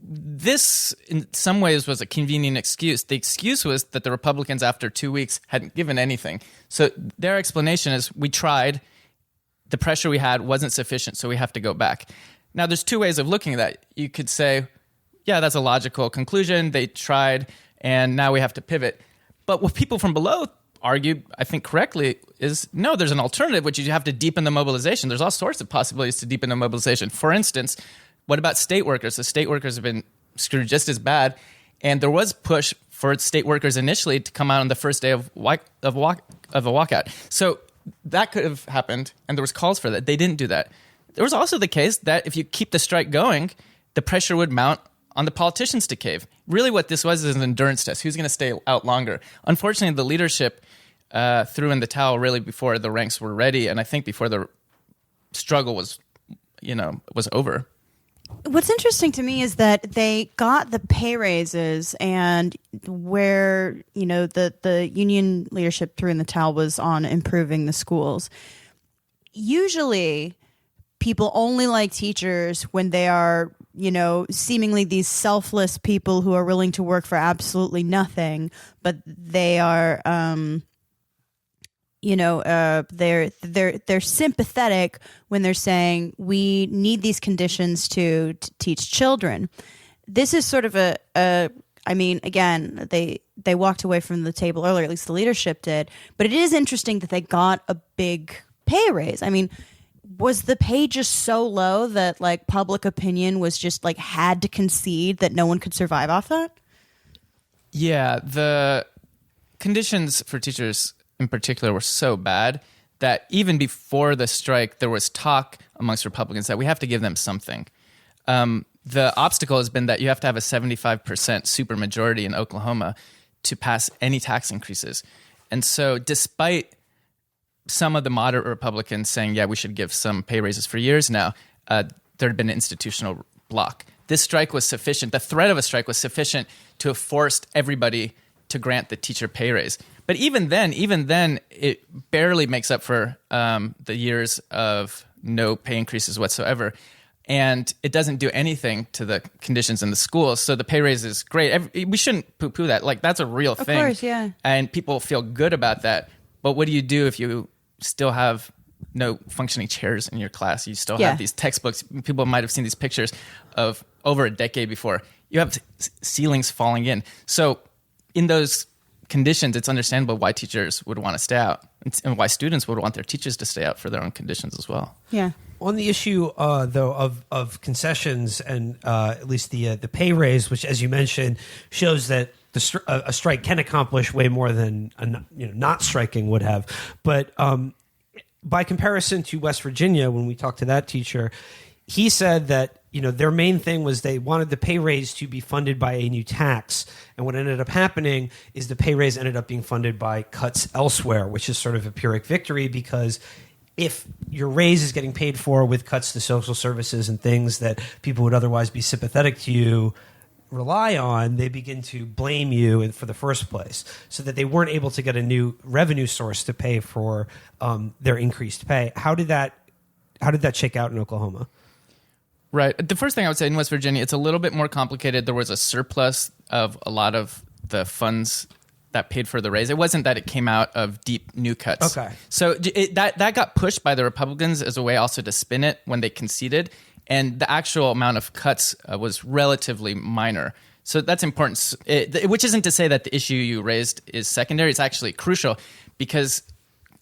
this, in some ways, was a convenient excuse. The excuse was that the Republicans, after 2 weeks, hadn't given anything. So their explanation is, we tried, the pressure we had wasn't sufficient, so we have to go back. Now, there's two ways of looking at that. You could say, yeah, that's a logical conclusion. They tried, and now we have to pivot. But what people from below argued, I think correctly, is no, there's an alternative, which is you have to deepen the mobilization. There's all sorts of possibilities to deepen the mobilization. For instance, what about state workers? The state workers have been screwed just as bad, and there was push for state workers initially to come out on the first day of a walkout. So that could have happened, and there was calls for that. They didn't do that. There was also the case that if you keep the strike going, the pressure would mount on the politicians to cave. Really what this was is an endurance test. Who's going to stay out longer? Unfortunately, the leadership threw in the towel really before the ranks were ready, and I think before the struggle was over. What's interesting to me is that they got the pay raises, and where the union leadership threw in the towel was on improving the schools. Usually, people only like teachers when they are, seemingly these selfless people who are willing to work for absolutely nothing, but they are, they're sympathetic when they're saying we need these conditions to teach children. This is sort of again, they walked away from the table earlier, at least the leadership did, but it is interesting that they got a big pay raise. I mean, was the pay just so low that public opinion was just had to concede that no one could survive off that? Yeah, the conditions for teachers in particular were so bad that even before the strike, there was talk amongst Republicans that we have to give them something. The obstacle has been that you have to have a 75% supermajority in Oklahoma to pass any tax increases. And so despite some of the moderate Republicans saying, yeah, we should give some pay raises for years now, there had been an institutional block. This strike was sufficient. The threat of a strike was sufficient to have forced everybody to grant the teacher pay raise. But even then, it barely makes up for the years of no pay increases whatsoever. And it doesn't do anything to the conditions in the schools. So the pay raise is great. We shouldn't poo-poo that. That's a real thing. Of course, yeah. And people feel good about that. But what do you do if you still have no functioning chairs in your class? You still have these textbooks. People might have seen these pictures of over a decade before. You have ceilings falling in. So in those conditions, it's understandable why teachers would want to stay out and why students would want their teachers to stay out for their own conditions as well. Yeah. On the issue, though, of concessions and at least the pay raise, which, as you mentioned, shows that a strike can accomplish way more than not striking would have. But by comparison to West Virginia, when we talked to that teacher, he said that their main thing was they wanted the pay raise to be funded by a new tax. And what ended up happening is the pay raise ended up being funded by cuts elsewhere, which is sort of a Pyrrhic victory, because if your raise is getting paid for with cuts to social services and things that people would otherwise be sympathetic to you rely on, they begin to blame you for the first place, so that they weren't able to get a new revenue source to pay for their increased pay. How did that shake out in Oklahoma? Right. The first thing I would say in West Virginia, it's a little bit more complicated. There was a surplus of a lot of the funds that paid for the raise. It wasn't that it came out of deep new cuts. Okay. So that got pushed by the Republicans as a way also to spin it when they conceded. And the actual amount of cuts was relatively minor. So that's important, which isn't to say that the issue you raised is secondary. It's actually crucial, because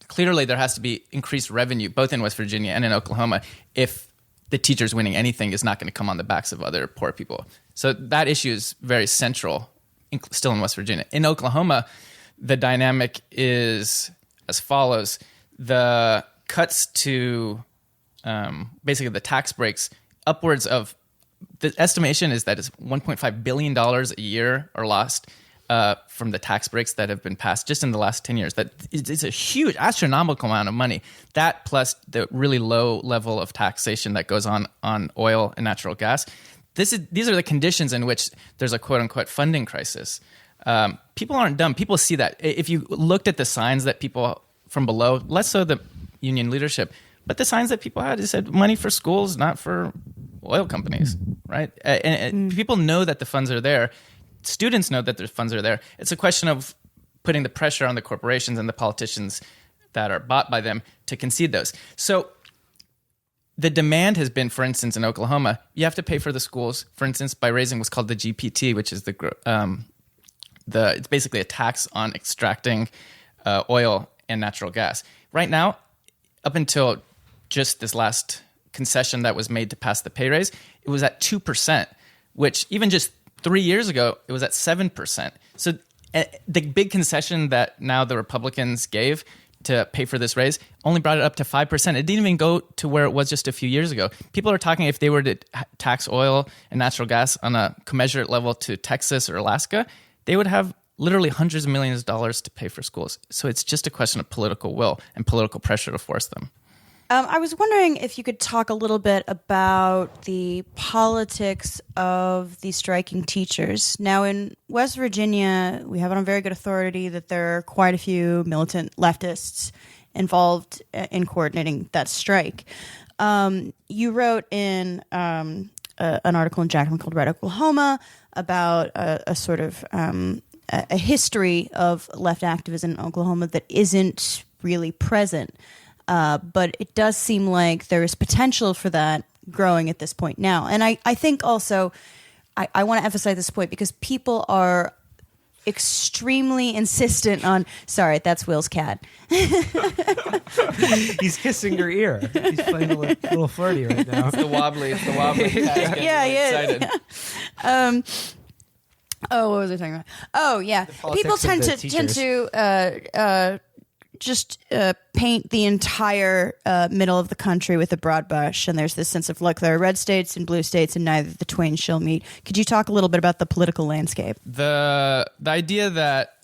clearly there has to be increased revenue, both in West Virginia and in Oklahoma, if the teachers winning anything is not going to come on the backs of other poor people. So that issue is very central, still in West Virginia. In Oklahoma, the dynamic is as follows. The cuts to basically the tax breaks, upwards of, the estimation is that it's $1.5 billion a year are lost from the tax breaks that have been passed just in the last 10 years. That it's a huge, astronomical amount of money. That plus the really low level of taxation that goes on oil and natural gas. These are the conditions in which there's a quote-unquote funding crisis. People aren't dumb. People see that. If you looked at the signs that people from below, less so the union leadership, but the signs that people had, it said money for schools, not for oil companies, right? And people know that the funds are there. Students know that the funds are there. It's a question of putting the pressure on the corporations and the politicians that are bought by them to concede those. So the demand has been, for instance, in Oklahoma, you have to pay for the schools, for instance, by raising what's called the GPT, which is it's basically a tax on extracting oil and natural gas. Right now, up until just this last concession that was made to pass the pay raise, it was at 2%, which even just 3 years ago, it was at 7%. So the big concession that now the Republicans gave to pay for this raise only brought it up to 5%. It didn't even go to where it was just a few years ago. People are talking if they were to tax oil and natural gas on a commensurate level to Texas or Alaska, they would have literally hundreds of millions of dollars to pay for schools. So it's just a question of political will and political pressure to force them. I was wondering if you could talk a little bit about the politics of the striking teachers. Now, in West Virginia, we have it on very good authority that there are quite a few militant leftists involved in coordinating that strike. You wrote in an article in Jacobin called Red Oklahoma about a sort of a history of left activism in Oklahoma that isn't really present. But it does seem like there is potential for that growing at this point now. And I think also, I want to emphasize this point because people are extremely insistent on, sorry, that's Will's cat. He's kissing your ear. He's playing a little flirty right now. It's the wobbly cat. Yeah, Excited. Oh, what was I talking about? Oh, yeah. People tend to just paint the entire middle of the country with a broad brush, and there's this sense of, look, there are red states and blue states, and neither the twain shall meet. Could you talk a little bit about the political landscape? The idea that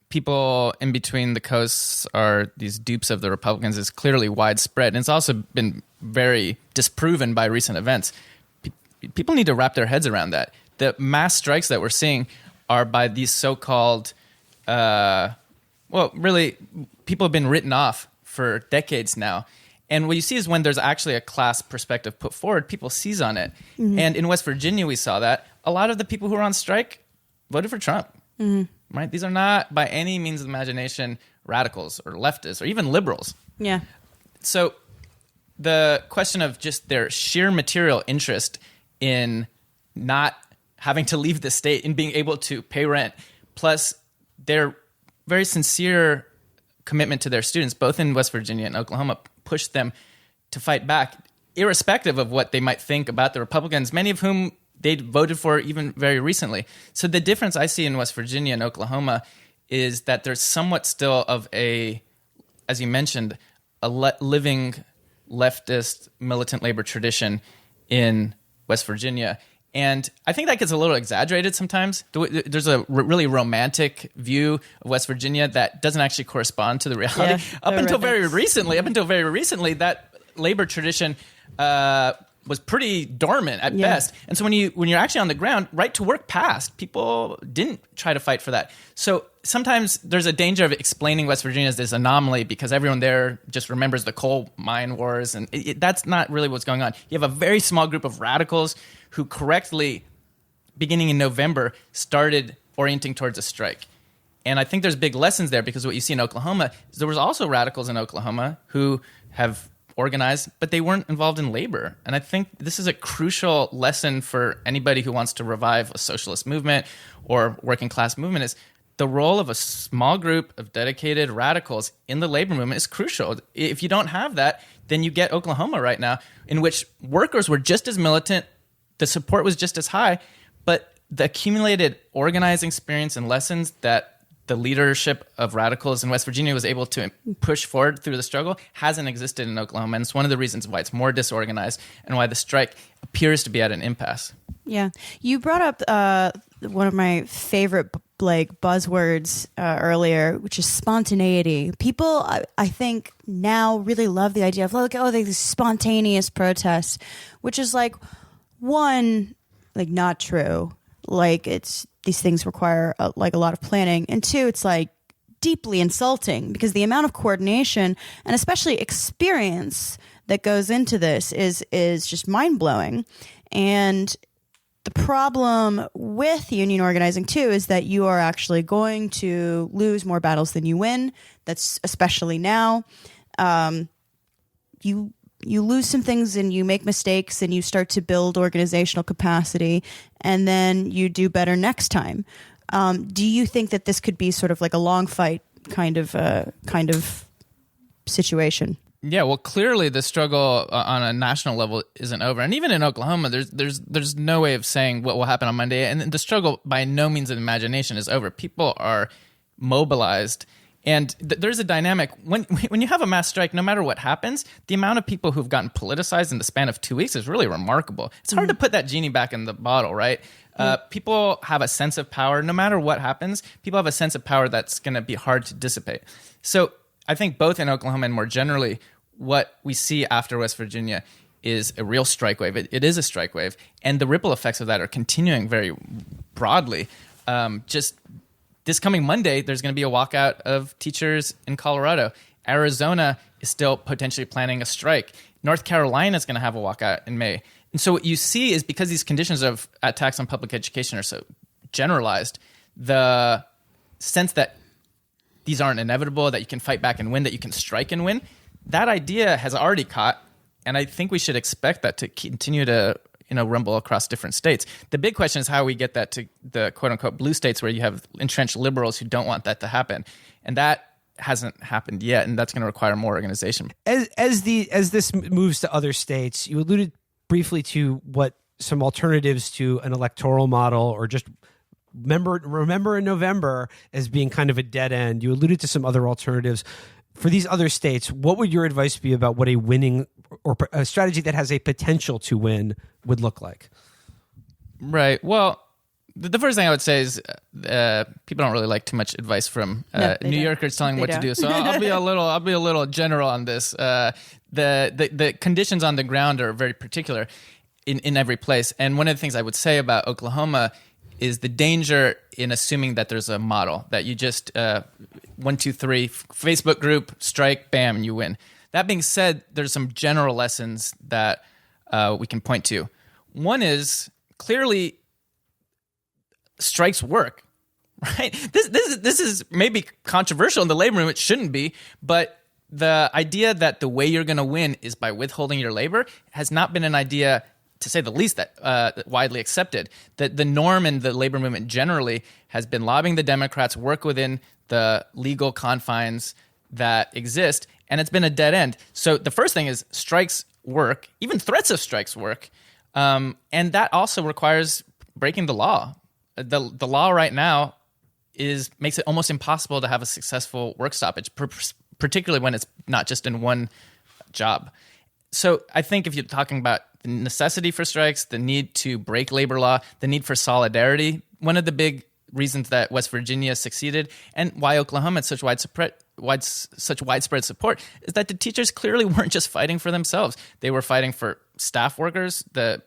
people in between the coasts are these dupes of the Republicans is clearly widespread, and it's also been very disproven by recent events. People need to wrap their heads around that. The mass strikes that we're seeing are by these so-called really, people have been written off for decades now. And what you see is when there's actually a class perspective put forward, people seize on it. Mm-hmm. And in West Virginia, we saw that. A lot of the people who are on strike voted for Trump. Mm-hmm. Right? These are not, by any means of imagination, radicals or leftists or even liberals. Yeah. So the question of just their sheer material interest in not having to leave the state and being able to pay rent, plus their very sincere commitment to their students, both in West Virginia and Oklahoma, pushed them to fight back, irrespective of what they might think about the Republicans, many of whom they'd voted for even very recently. So the difference I see in West Virginia and Oklahoma is that there's somewhat still of a, as you mentioned, a living leftist militant labor tradition in West Virginia. And I think that gets a little exaggerated sometimes. There's a really romantic view of West Virginia that doesn't actually correspond to the reality. Yeah, up until very recently, that labor tradition was pretty dormant at best. And so when you're actually on the ground, right to work passed. People didn't try to fight for that. So sometimes there's a danger of explaining West Virginia as this anomaly because everyone there just remembers the coal mine wars, and that's not really what's going on. You have a very small group of radicals who correctly, beginning in November, started orienting towards a strike. And I think there's big lessons there because what you see in Oklahoma is there was also radicals in Oklahoma who have organized, but they weren't involved in labor. And I think this is a crucial lesson for anybody who wants to revive a socialist movement or working class movement is the role of a small group of dedicated radicals in the labor movement is crucial. If you don't have that, then you get Oklahoma right now, in which workers were just as militant, the support was just as high, but the accumulated organizing experience and lessons that the leadership of radicals in West Virginia was able to push forward through the struggle hasn't existed in Oklahoma. And it's one of the reasons why it's more disorganized and why the strike appears to be at an impasse. Yeah. You brought up one of my favorite buzzwords earlier, which is spontaneity. People, I think, now really love the idea of, these spontaneous protests, which is one, not true. These things require a lot of planning, and two, it's deeply insulting because the amount of coordination and especially experience that goes into this is just mind blowing. And the problem with union organizing too is that you are actually going to lose more battles than you win. That's especially now. You lose some things and you make mistakes and you start to build organizational capacity, and then you do better next time. Do you think that this could be sort of like a long fight kind of situation? Yeah, well, clearly the struggle on a national level isn't over, and even in Oklahoma, there's no way of saying what will happen on Monday, and the struggle by no means of imagination is over. People are mobilized, and there's a dynamic when you have a mass strike. No matter what happens, the amount of people who've gotten politicized in the span of 2 weeks is really remarkable. It's hard to put that genie back in the bottle, right? People have a sense of power. No matter what happens, people have a sense of power that's going to be hard to dissipate. So I think both in Oklahoma and more generally, what we see after West Virginia is a real strike wave. It is a strike wave, and the ripple effects of that are continuing very broadly. Just this coming Monday, there's going to be a walkout of teachers in Colorado. Arizona is still potentially planning a strike. North Carolina is going to have a walkout in May. And so what you see is, because these conditions of attacks on public education are so generalized, the sense that these aren't inevitable, that you can fight back and win, that you can strike and win, that idea has already caught, and I think we should expect that to continue to rumble across different states. The big question is how we get that to the quote-unquote blue states, where you have entrenched liberals who don't want that to happen, and that hasn't happened yet, and that's going to require more organization. As this moves to other states, you alluded briefly to what some alternatives to an electoral model, or just remember in November as being kind of a dead end. You alluded to some other alternatives. For these other states, what would your advice be about what a winning or a strategy that has a potential to win would look like? Right. Well, the first thing I would say is people don't really like too much advice from New Yorkers telling what to do. So I'll be a little general on this. The conditions on the ground are very particular in every place. And one of the things I would say about Oklahoma is the danger in assuming that there's a model, that you just 1, 2, 3 Facebook group, strike, bam, and you win. That being said, there's some general lessons that we can point to. One is, clearly strikes work, right? This is maybe controversial in the labor movement. It shouldn't be, but the idea that the way you're going to win is by withholding your labor has not been an idea, to say the least, that widely accepted. That the norm in the labor movement generally has been lobbying the Democrats, work within the legal confines that exist, and it's been a dead end. So the first thing is, strikes work, even threats of strikes work, and that also requires breaking the law. The law right now makes it almost impossible to have a successful work stoppage, particularly when it's not just in one job. So I think if you're talking about the necessity for strikes, the need to break labor law, the need for solidarity, one of the big reasons that West Virginia succeeded and why Oklahoma had such widespread support is that the teachers clearly weren't just fighting for themselves. They were fighting for staff workers,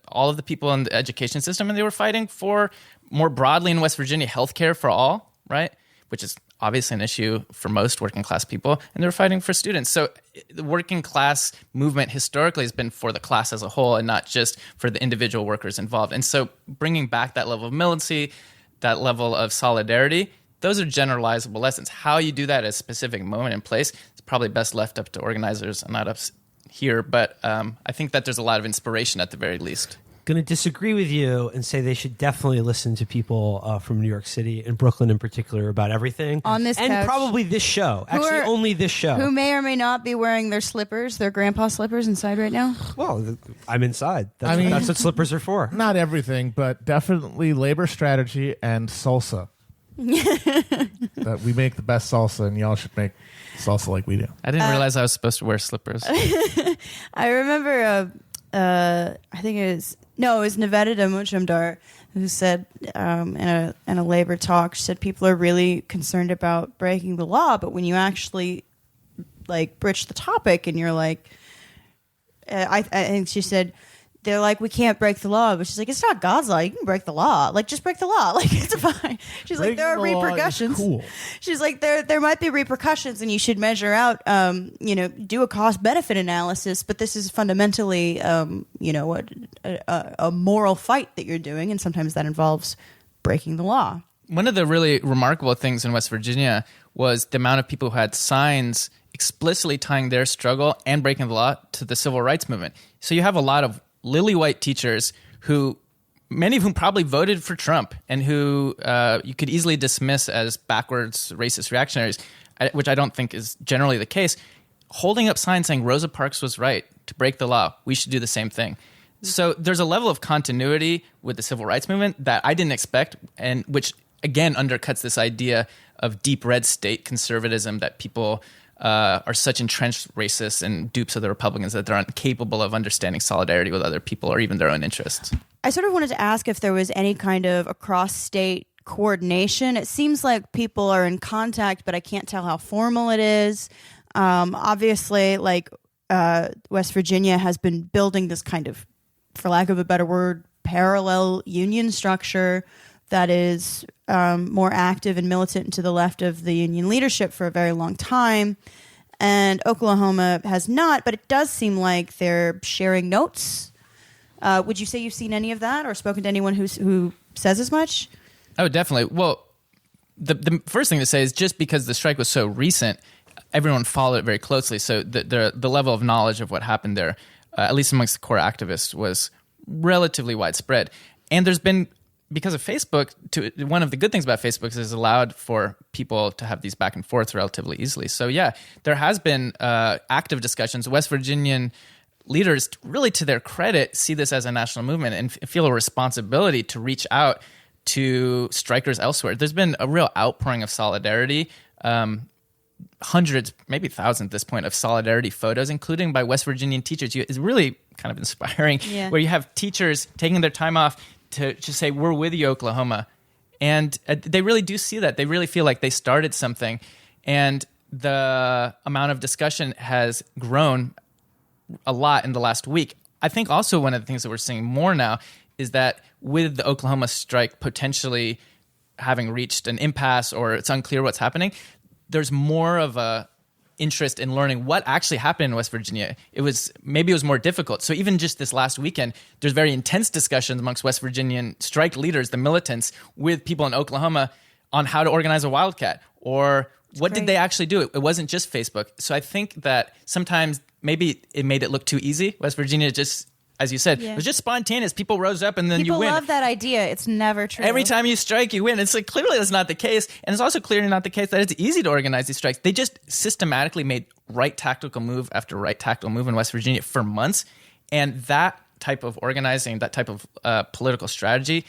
all of the people in the education system, and they were fighting for, more broadly in West Virginia, healthcare for all, right? Which is obviously an issue for most working class people, and they were fighting for students. So the working class movement historically has been for the class as a whole and not just for the individual workers involved. And so bringing back that level of militancy, that level of solidarity, those are generalizable lessons. How you do that at a specific moment and place is probably best left up to organizers and not us here. But I think that there's a lot of inspiration at the very least. Going to disagree with you and say they should definitely listen to people from New York City and Brooklyn in particular about everything. On this and couch, probably this show. Actually, only this show. Who may or may not be wearing their slippers, their grandpa slippers inside right now. Well, I'm inside. That's what slippers are for. Not everything, but definitely labor strategy and salsa. That we make the best salsa, and y'all should make salsa like we do. I didn't realize I was supposed to wear slippers. I remember, I think it was Nevada Mujumdar who said in a labor talk, she said people are really concerned about breaking the law, but when you actually broach the topic and you're like, I think she said, they're like, we can't break the law, but she's like, it's not God's law. You can break the law. Just break the law. It's fine. She's like, there are repercussions. Cool. She's like, there might be repercussions, and you should measure out, do a cost benefit analysis. But this is fundamentally, a moral fight that you're doing, and sometimes that involves breaking the law. One of the really remarkable things in West Virginia was the amount of people who had signs explicitly tying their struggle and breaking the law to the civil rights movement. So you have a lot of lily white teachers who, many of whom probably voted for Trump and who you could easily dismiss as backwards racist reactionaries, which I don't think is generally the case, holding up signs saying Rosa Parks was right to break the law. We should do the same thing. So there's a level of continuity with the civil rights movement that I didn't expect, and which again undercuts this idea of deep red state conservatism that people are such entrenched racists and dupes of the Republicans that they're incapable of understanding solidarity with other people or even their own interests. I sort of wanted to ask if there was any kind of across-state coordination. It seems like people are in contact, but I can't tell how formal it is. Obviously, like West Virginia has been building this kind of, for lack of a better word, parallel union structure that is more active and militant to the left of the union leadership for a very long time. And Oklahoma has not, but it does seem like they're sharing notes. Would you say you've seen any of that or spoken to anyone who says as much? Oh, definitely. Well, the first thing to say is just because the strike was so recent, everyone followed it very closely. So the level of knowledge of what happened there, at least amongst the core activists, was relatively widespread. And there's been, because of Facebook, one of the good things about Facebook is it's allowed for people to have these back and forths relatively easily. So yeah, there has been active discussions. West Virginian leaders, really to their credit, see this as a national movement and feel a responsibility to reach out to strikers elsewhere. There's been a real outpouring of solidarity, hundreds, maybe thousands at this point, of solidarity photos, including by West Virginian teachers. It's really kind of inspiring, where you have teachers taking their time off to just say, we're with you, Oklahoma. And they really do see that. They really feel like they started something. And the amount of discussion has grown a lot in the last week. I think also one of the things that we're seeing more now is that with the Oklahoma strike potentially having reached an impasse or it's unclear what's happening, there's more of a interest in learning what actually happened in West Virginia. Maybe it was more difficult. So even just this last weekend, there's very intense discussions amongst West Virginian strike leaders, the militants, with people in Oklahoma on how to organize a wildcat or what did they actually do. It wasn't just Facebook. So I think that sometimes maybe it made it look too easy. West Virginia just, as you said, it was just spontaneous. People rose up and then you win. People love that idea. It's never true. Every time you strike, you win. It's like clearly that's not the case. And it's also clearly not the case that it's easy to organize these strikes. They just systematically made right tactical move after right tactical move in West Virginia for months. And that type of organizing, that type of political strategy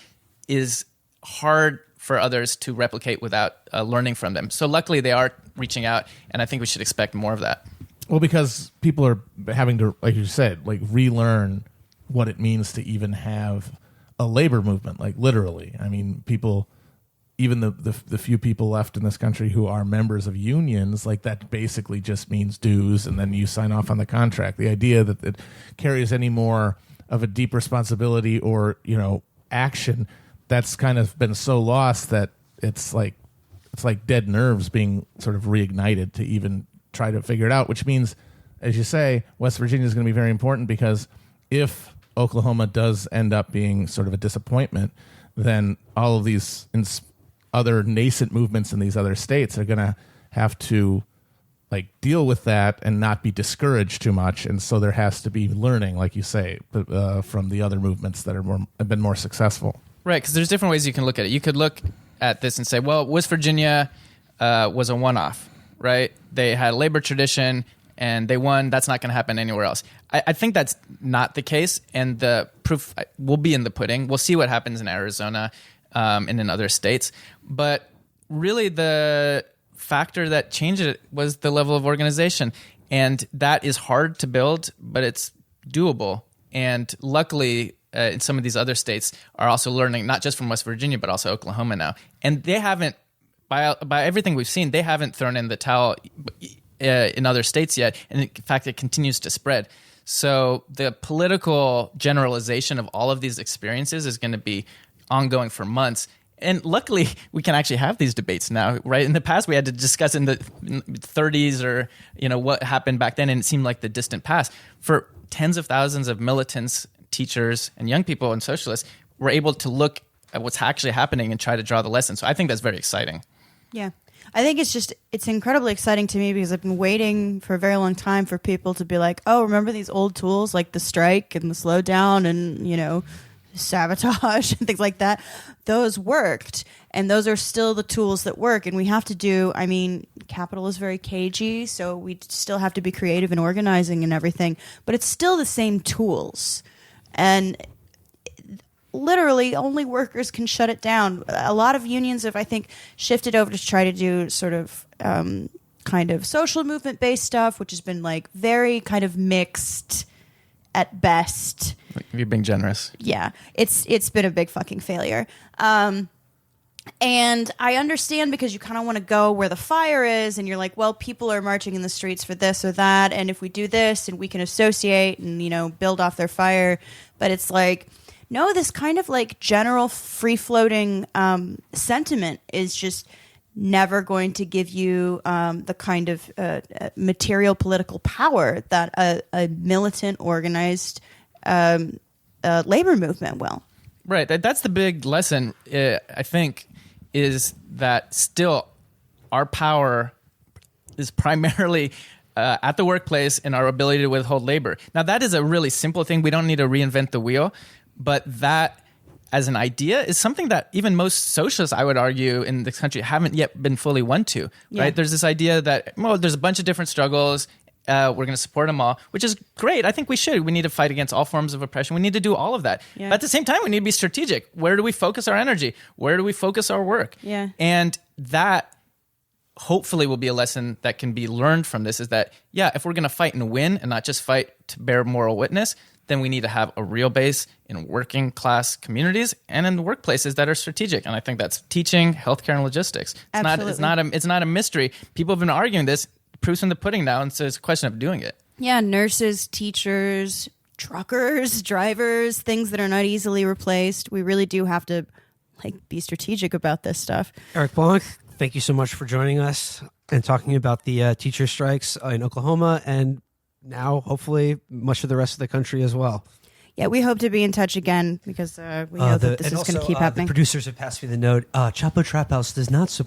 is hard for others to replicate without learning from them. So luckily they are reaching out, and I think we should expect more of that. Well, because people are having to, like you said, like relearn what it means to even have a labor movement, like literally. I mean, people, even the few people left in this country who are members of unions, like that basically just means dues and then you sign off on the contract. The idea that it carries any more of a deep responsibility or, action, that's kind of been so lost that it's like dead nerves being sort of reignited to even try to figure it out, which means, as you say, West Virginia is going to be very important because if Oklahoma does end up being sort of a disappointment, then all of these other nascent movements in these other states are going to have to like deal with that and not be discouraged too much. And so there has to be learning, like you say, from the other movements that have been more successful. Right, because there's different ways you can look at it. You could look at this and say, well, West Virginia was a one-off, right? They had a labor tradition and they won. That's not going to happen anywhere else. I think that's not the case, and the proof will be in the pudding. We'll see what happens in Arizona and in other states. But really the factor that changed it was the level of organization, and that is hard to build, but it's doable. And luckily, in some of these other states are also learning, not just from West Virginia, but also Oklahoma now. And they haven't, by everything we've seen, they haven't thrown in the towel in other states yet. And in fact, it continues to spread. So the political generalization of all of these experiences is going to be ongoing for months. And luckily, we can actually have these debates now, right? In the past, we had to discuss in the 30s or, what happened back then, and it seemed like the distant past. For tens of thousands of militants, teachers, and young people and socialists were able to look at what's actually happening and try to draw the lessons. So I think that's very exciting. Yeah. I think it's incredibly exciting to me because I've been waiting for a very long time for people to be like, oh, remember these old tools like the strike and the slowdown and, sabotage and things like that? Those worked. And those are still the tools that work. And we have to capital is very cagey, so we still have to be creative in organizing and everything. But it's still the same tools. And literally only workers can shut it down. A lot of unions have, I think, shifted over to try to do sort of kind of social movement based stuff, which has been like very kind of mixed at best. You're being generous. Yeah, it's been a big fucking failure. And I understand because you kind of want to go where the fire is, and you're like, well, people are marching in the streets for this or that, and if we do this, and we can associate and build off their fire. But it's like, no, this kind of like general free-floating sentiment is just never going to give you the kind of material political power that a militant, organized labor movement will. Right. That's the big lesson, I think, is that still our power is primarily at the workplace and our ability to withhold labor. Now, that is a really simple thing. We don't need to reinvent the wheel. But that, as an idea, is something that even most socialists, I would argue, in this country haven't yet been fully won to. Yeah. Right? There's this idea that, there's a bunch of different struggles. We're going to support them all, which is great. I think we should. We need to fight against all forms of oppression. We need to do all of that. Yeah. But at the same time, we need to be strategic. Where do we focus our energy? Where do we focus our work? Yeah. And that hopefully will be a lesson that can be learned from this, is that, if we're going to fight and win and not just fight to bear moral witness, then we need to have a real base in working class communities and in the workplaces that are strategic. And I think that's teaching, healthcare, and logistics. It's not a mystery. People have been arguing this. Proof's in the pudding now, and so it's a question of doing it. Yeah, nurses, teachers, truckers, drivers, things that are not easily replaced. We really do have to be strategic about this stuff. Eric Blanc, thank you so much for joining us and talking about the teacher strikes in Oklahoma, and now hopefully much of the rest of the country as well. Yeah, we hope to be in touch again because we know that this is going to keep happening. The producers have passed me the note. Chapo Trap House does not support